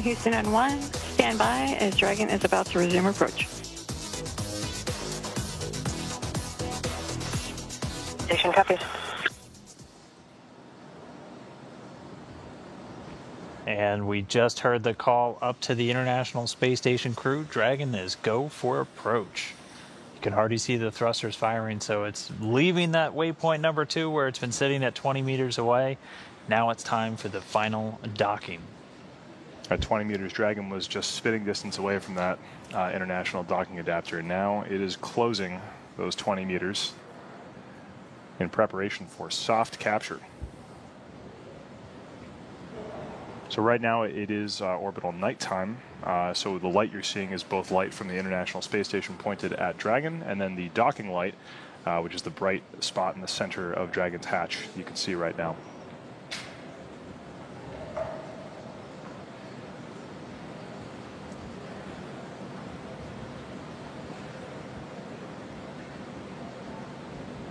Houston N1, stand by as Dragon is about to resume approach. Station copies. And we just heard the call up to the International Space Station crew. Dragon is go for approach. You can hardly see the thrusters firing, so it's leaving that waypoint number 2 where it's been sitting at 20 meters away. Now it's time for the final docking. At 20 meters, Dragon was just spitting distance away from that international docking adapter. Now it is closing those 20 meters in preparation for soft capture. So right now it is orbital nighttime, so the light you're seeing is both light from the International Space Station pointed at Dragon, and then the docking light, which is the bright spot in the center of Dragon's hatch you can see right now.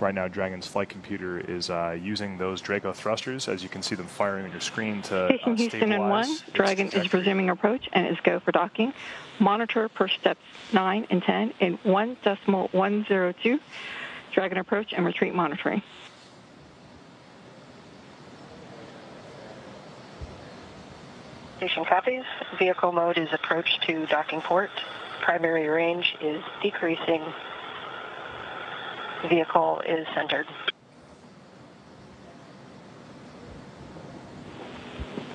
Right now, Dragon's flight computer is using those Draco thrusters, as you can see them firing on your screen to Station Houston N1, Dragon is resuming approach and is go for docking. Monitor per steps 9 and 10 in 1.102. Dragon approach and retreat monitoring. Station copies. Vehicle mode is approach to docking port. Primary range is decreasing. Vehicle is centered.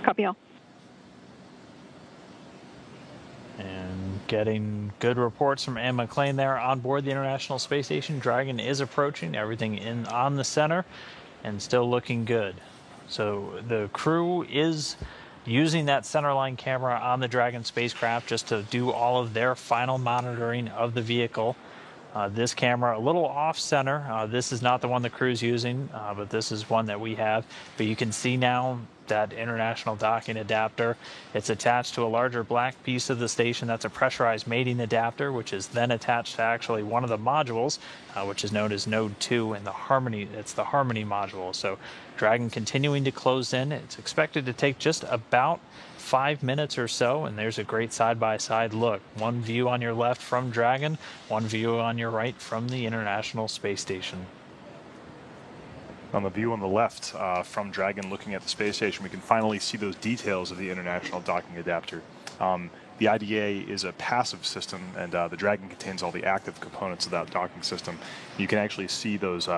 Copy all. And getting good reports from Anne McClain there on board the International Space Station. Dragon is approaching, everything in on the center, and still looking good. So the crew is using that centerline camera on the Dragon spacecraft just to do all of their final monitoring of the vehicle. This camera, a little off-center. This is not the one the crew's using, but this is one that we have. But you can see now that international docking adapter. It's attached to a larger black piece of the station. That's a pressurized mating adapter, which is then attached to actually one of the modules, which is known as Node 2, and it's the Harmony module. So Dragon continuing to close in. It's expected to take just about 5 minutes or so, and there's a great side-by-side look. One view on your left from Dragon, one view on your right from the International Space Station. On the view on the left from Dragon looking at the space station, we can finally see those details of the international docking adapter. The IDA is a passive system, and the Dragon contains all the active components of that docking system. You can actually see those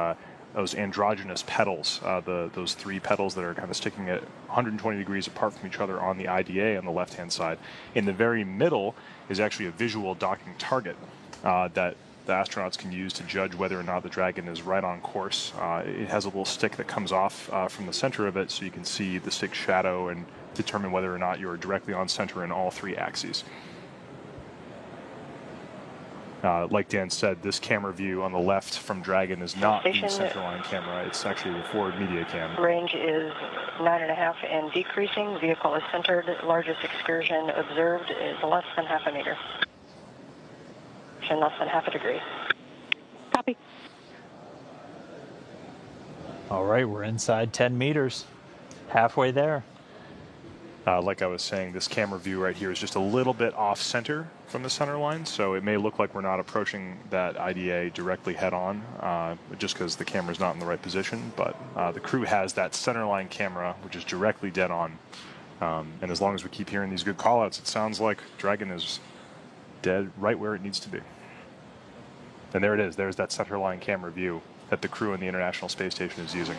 androgynous petals, those 3 petals that are kind of sticking at 120 degrees apart from each other on the IDA on the left-hand side. In the very middle is actually a visual docking target that the astronauts can use to judge whether or not the Dragon is right on course. It has a little stick that comes off from the center of it, so you can see the stick's shadow and determine whether or not you're directly on center in all 3 axes. Like Dan said, this camera view on the left from Dragon is not the centerline camera. It's actually the forward media cam. Range is 9.5 and decreasing. Vehicle is centered. Largest excursion observed is less than half a meter. And less than half a degree. Copy. All right, we're inside 10 meters. Halfway there. Like I was saying, this camera view right here is just a little bit off-center from the center line, so it may look like we're not approaching that IDA directly head-on, just because the camera's not in the right position, but the crew has that center line camera, which is directly dead on. And as long as we keep hearing these good call-outs, it sounds like Dragon is dead right where it needs to be. And there it is. There's that center line camera view that the crew in the International Space Station is using.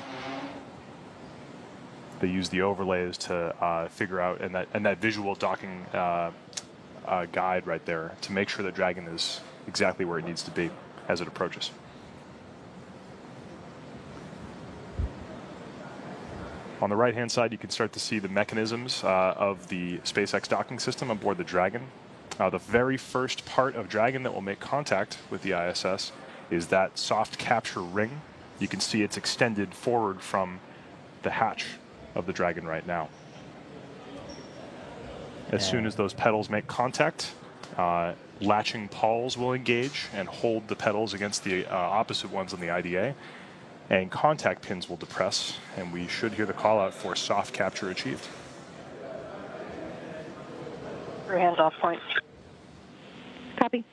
They use the overlays to figure out, and that visual docking guide right there to make sure that Dragon is exactly where it needs to be as it approaches. On the right-hand side, you can start to see the mechanisms of the SpaceX docking system aboard the Dragon. The very first part of Dragon that will make contact with the ISS is that soft capture ring. You can see it's extended forward from the hatch of the Dragon right now. As soon as those pedals make contact, latching pawls will engage and hold the pedals against the opposite ones on the IDA, and contact pins will depress, and we should hear the call out for soft capture achieved. Crew hands off point. Copy.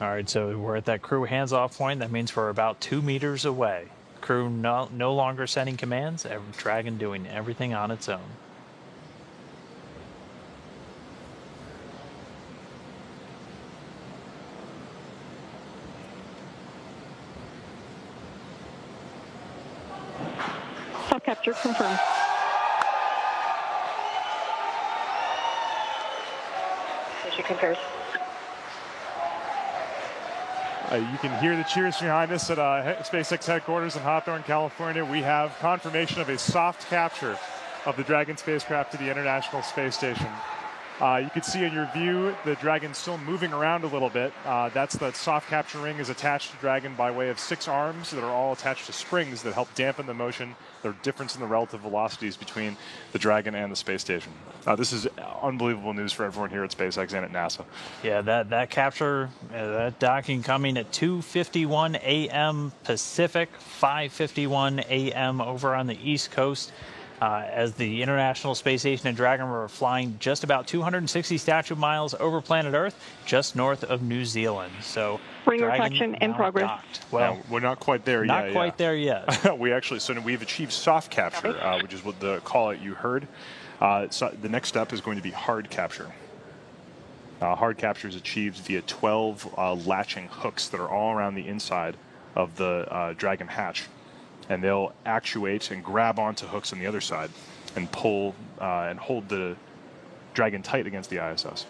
All right, so we're at that crew hands-off point. That means we're about 2 meters away. Crew no longer sending commands. Dragon doing everything on its own. Soft capture confirmed. Mission compares. You can hear the cheers behind us at SpaceX headquarters in Hawthorne, California. We have confirmation of a soft capture of the Dragon spacecraft to the International Space Station. You can see in your view the Dragon still moving around a little bit. That's the soft capture ring is attached to Dragon by way of 6 arms that are all attached to springs that help dampen the motion, the difference in the relative velocities between the Dragon and the space station. This is unbelievable news for everyone here at SpaceX and at NASA. Yeah, that capture, that docking coming at 2:51 a.m. Pacific, 5:51 a.m. over on the East Coast. As the International Space Station and Dragon were flying just about 260 statute miles over planet Earth, just north of New Zealand. So ring reflection in progress. Docked. Well, we're not quite there yet. Not quite there yet. We've achieved soft capture, which is what the call you heard. So the next step is going to be hard capture. Hard capture is achieved via 12 latching hooks that are all around the inside of the Dragon hatch. And they'll actuate and grab onto hooks on the other side and pull and hold the Dragon tight against the ISS.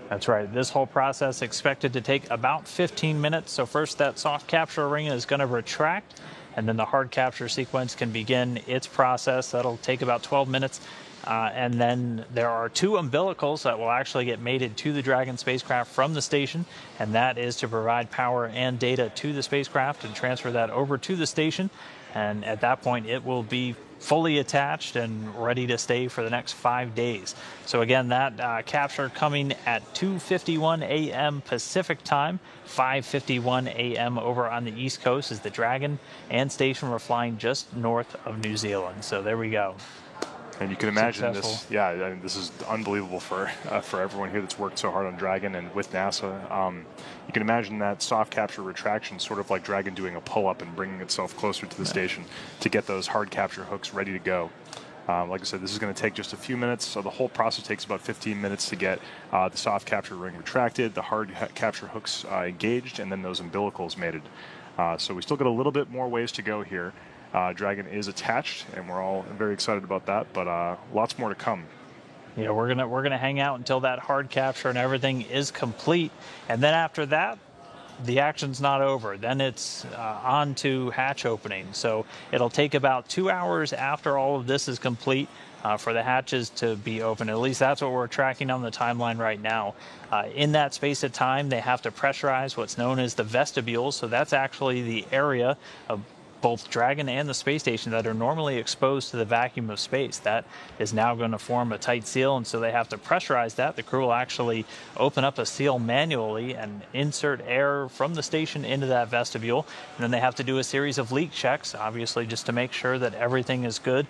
That's right. This whole process expected to take about 15 minutes. So first that soft capture ring is going to retract, and then the hard capture sequence can begin its process. That'll take about 12 minutes. And then there are 2 umbilicals that will actually get mated to the Dragon spacecraft from the station, and that is to provide power and data to the spacecraft and transfer that over to the station. And at that point, it will be fully attached and ready to stay for the next 5 days. So again, that capture coming at 2:51 a.m. Pacific time, 5:51 a.m. over on the East Coast, as the Dragon and station were flying just north of New Zealand. So there we go. And you can imagine Successful. this. Yeah, I mean, this is unbelievable for everyone here that's worked so hard on Dragon and with NASA. You can imagine that soft capture retraction, sort of like Dragon doing a pull-up and bringing itself closer to the station to get those hard capture hooks ready to go. Like I said, this is going to take just a few minutes. So the whole process takes about 15 minutes to get the soft capture ring retracted, the hard capture hooks engaged, and then those umbilicals mated. So we still got a little bit more ways to go here. Dragon is attached, and we're all very excited about that, but lots more to come. Yeah, we're gonna hang out until that hard capture and everything is complete, and then after that, the action's not over. Then it's on to hatch opening. So it'll take about 2 hours after all of this is complete for the hatches to be open. At least that's what we're tracking on the timeline right now. In that space of time, they have to pressurize what's known as the vestibule. So that's actually the area of both Dragon and the space station that are normally exposed to the vacuum of space. That is now going to form a tight seal, and so they have to pressurize that. The crew will actually open up a seal manually and insert air from the station into that vestibule, and then they have to do a series of leak checks, obviously just to make sure that everything is good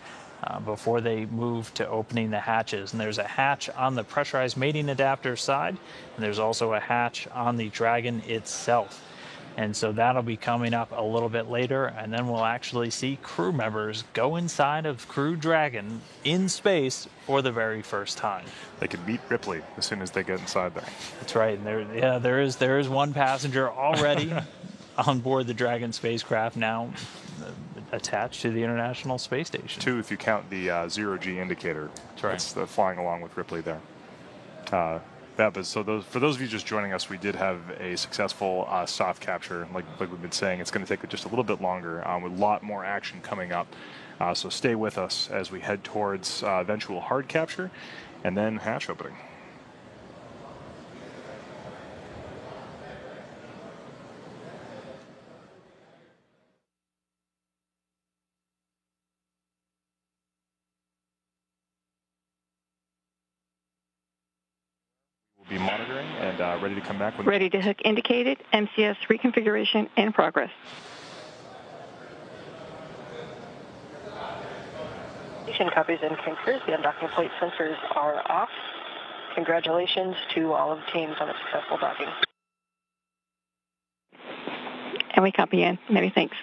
before they move to opening the hatches. And there's a hatch on the pressurized mating adapter side, and there's also a hatch on the Dragon itself. And so that'll be coming up a little bit later, and then we'll actually see crew members go inside of Crew Dragon in space for the very first time. They can meet Ripley as soon as they get inside there. That's right. And there is one passenger already on board the Dragon spacecraft now, attached to the International Space Station. 2 if you count the zero-G indicator. That's right. It's flying along with Ripley there. But so for those of you just joining us, we did have a successful soft capture. Like we've been saying, it's going to take just a little bit longer with a lot more action coming up. So stay with us as we head towards eventual hard capture and then hatch opening. Be monitoring and ready to come back. Ready to hook indicated. MCS reconfiguration in progress. Station copies and concurs. The undocking plate sensors are off. Congratulations to all of the teams on a successful docking. And we copy in. Many thanks.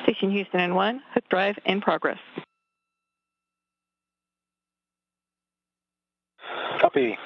Station Houston and 1, hook drive in progress. Copy.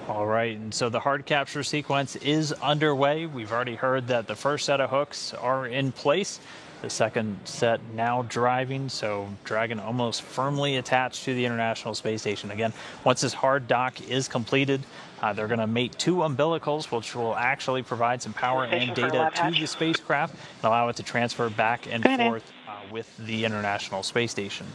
All right, and so the hard capture sequence is underway. We've already heard that the first set of hooks are in place. The second set now driving, so Dragon almost firmly attached to the International Space Station. Again, once this hard dock is completed, they're going to mate 2 umbilicals, which will actually provide some power and data to the spacecraft and allow it to transfer back and forth with the International Space Station.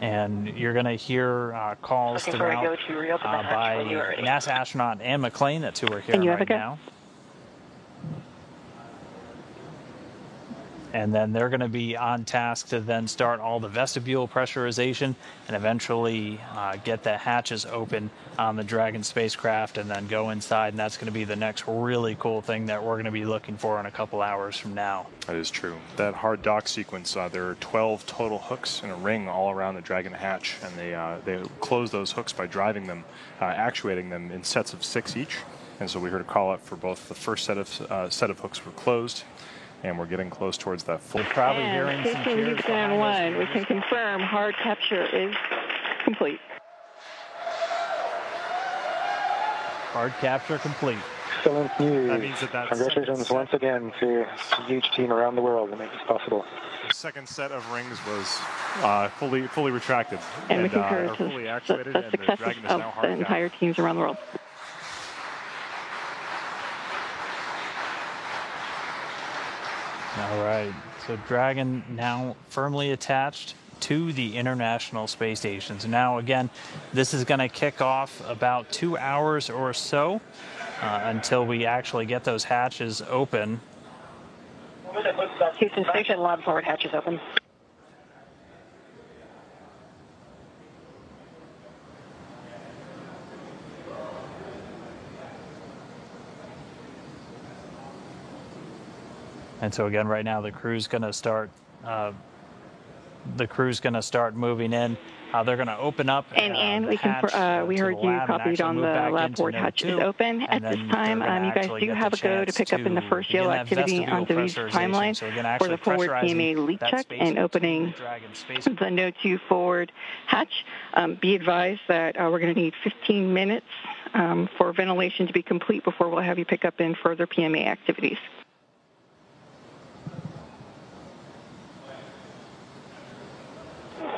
And you're going to hear calls throughout by NASA astronaut Anne McClain. That's who we're hearing right now. and then they're going to be on task to then start all the vestibule pressurization and eventually get the hatches open on the Dragon spacecraft and then go inside, and that's going to be the next really cool thing that we're going to be looking for in a couple hours from now. That is true. That hard dock sequence, there are 12 total hooks in a ring all around the Dragon hatch, and they close those hooks by driving them, actuating them in sets of 6 each. And so we heard a call out for both the first set of hooks were closed, and we're getting close towards that full. We're probably hearing some cheers Houston 1, we can confirm hard capture is complete. Hard capture complete. Excellent news. That means that Congratulations once again to a huge team around the world to make this possible. The second set of rings was fully retracted And we concur or to fully actuated, the and the success Dragon is of now the hard entire teams around the world. All right, so Dragon now firmly attached to the International Space Station. So now, again, this is going to kick off about 2 hours or so until we actually get those hatches open. Houston Station, lab forward hatches open. And so again, right now the crew's going to start. Moving in. They're going to open up. And we can. We heard you copied on the lab board hatch is open at this time. You guys do have a go to pick up in the first yellow activity on David's timeline for the forward PMA leak check and opening the No. 2 forward hatch. Be advised that we're going to need 15 minutes for ventilation to be complete before we'll have you pick up in further PMA activities.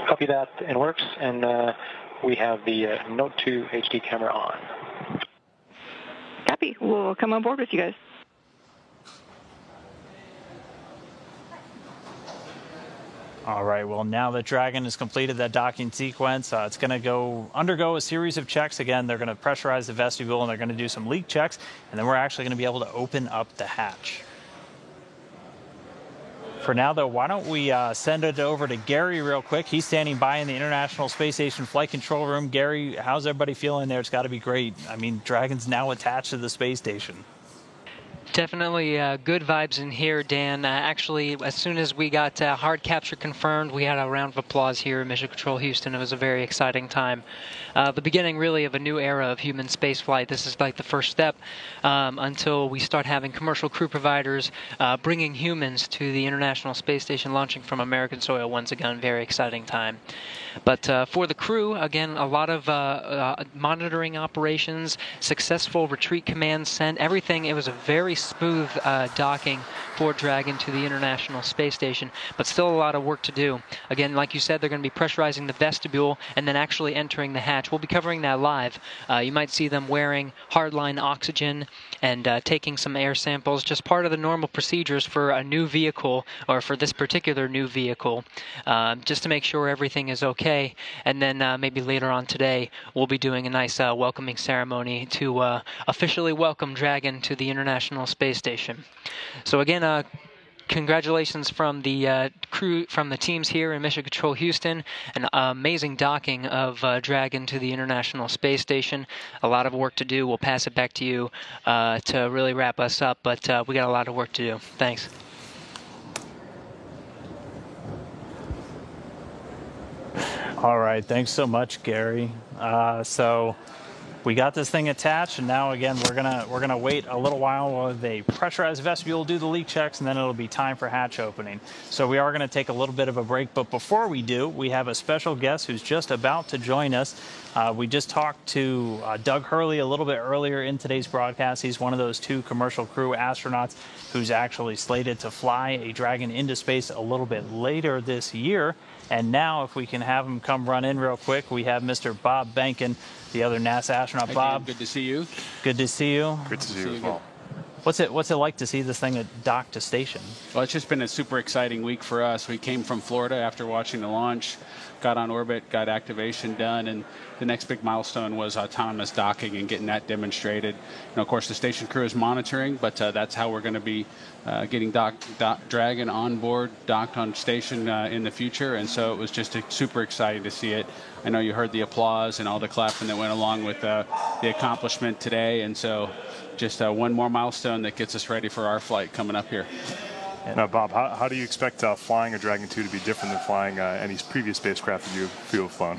Copy that, and works, and we have the Note 2 HD camera on. Copy. We'll come on board with you guys. All right, well, now that Dragon has completed that docking sequence, it's going to undergo a series of checks. Again, they're going to pressurize the vestibule, and they're going to do some leak checks, and then we're actually going to be able to open up the hatch. For now, though, why don't we send it over to Gary real quick. He's standing by in the International Space Station Flight Control Room. Gary, how's everybody feeling there? It's got to be great. I mean, Dragon's now attached to the space station. Definitely good vibes in here, Dan. Actually, as soon as we got hard capture confirmed, we had a round of applause here at Mission Control Houston. It was a very exciting time. The beginning, really, of a new era of human spaceflight. This is like the first step until we start having commercial crew providers bringing humans to the International Space Station, launching from American soil once again. Very exciting time. But for the crew, again, a lot of monitoring operations, successful retreat commands sent, everything. It was a very smooth docking for Dragon to the International Space Station, but still a lot of work to do. Again, like you said, they're going to be pressurizing the vestibule and then actually entering the hatch. We'll be covering that live. You might see them wearing hardline oxygen and taking some air samples, just part of the normal procedures for a new vehicle, or for this particular new vehicle, just to make sure everything is okay. And then maybe later on today, we'll be doing a nice welcoming ceremony to officially welcome Dragon to the International Space Station. So again, congratulations from the crew, from the teams here in Mission Control Houston. An amazing docking of Dragon to the International Space Station. A lot of work to do. We'll pass it back to you to really wrap us up, but we got a lot of work to do. Thanks. All right, thanks so much, Gary. So we got this thing attached, and now again we're gonna wait a little while they pressurize the vestibule, do the leak checks, and then it'll be time for hatch opening. So we are gonna take a little bit of a break, but before we do, we have a special guest who's just about to join us. We just talked to Doug Hurley a little bit earlier in today's broadcast. He's one of those 2 commercial crew astronauts who's actually slated to fly a Dragon into space a little bit later this year. And now, if we can have him come run in real quick, we have Mr. Bob Behnken, the other NASA astronaut. Bob, good to see you. Good to see you. Good to see you as well. What's it like to see this thing dock to station? Well, it's just been a super exciting week for us. We came from Florida after watching the launch, got on orbit, got activation done, and the next big milestone was autonomous docking and getting that demonstrated. Of course, the station crew is monitoring, but that's how we're going to be getting Dragon on board, docked on station in the future. And so it was just super exciting to see it. I know you heard the applause and all the clapping that went along with the accomplishment today. And so just one more milestone that gets us ready for our flight coming up here. Now, Bob, how do you expect flying a Dragon 2 to be different than flying any previous spacecraft that you have flown?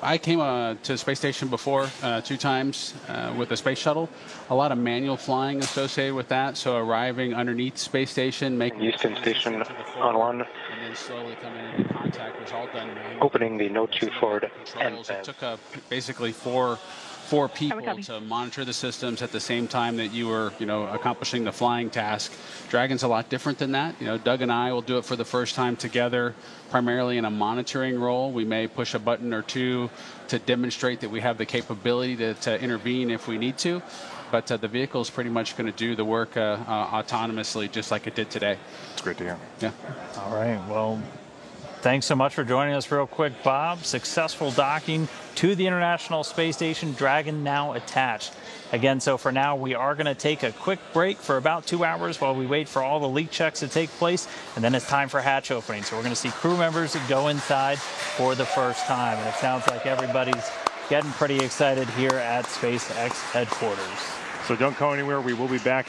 I came to the space station before 2 times with the space shuttle. A lot of manual flying associated with that. So arriving underneath space station, making Houston station on 1. And then slowly coming into contact was all done manually. Opening the Note 2 forward. It took basically four people to monitor the systems at the same time that you were, accomplishing the flying task. Dragon's a lot different than that. Doug and I will do it for the first time together, primarily in a monitoring role. We may push a button or two to demonstrate that we have the capability to intervene if we need to. But the vehicle is pretty much going to do the work autonomously, just like it did today. It's great to hear. Yeah. All right. Well, thanks so much for joining us real quick, Bob. Successful docking to the International Space Station, Dragon now attached. Again, so for now, we are going to take a quick break for about 2 hours while we wait for all the leak checks to take place, and then it's time for hatch opening. So we're going to see crew members go inside for the first time, and it sounds like everybody's getting pretty excited here at SpaceX headquarters. So don't go anywhere. We will be back.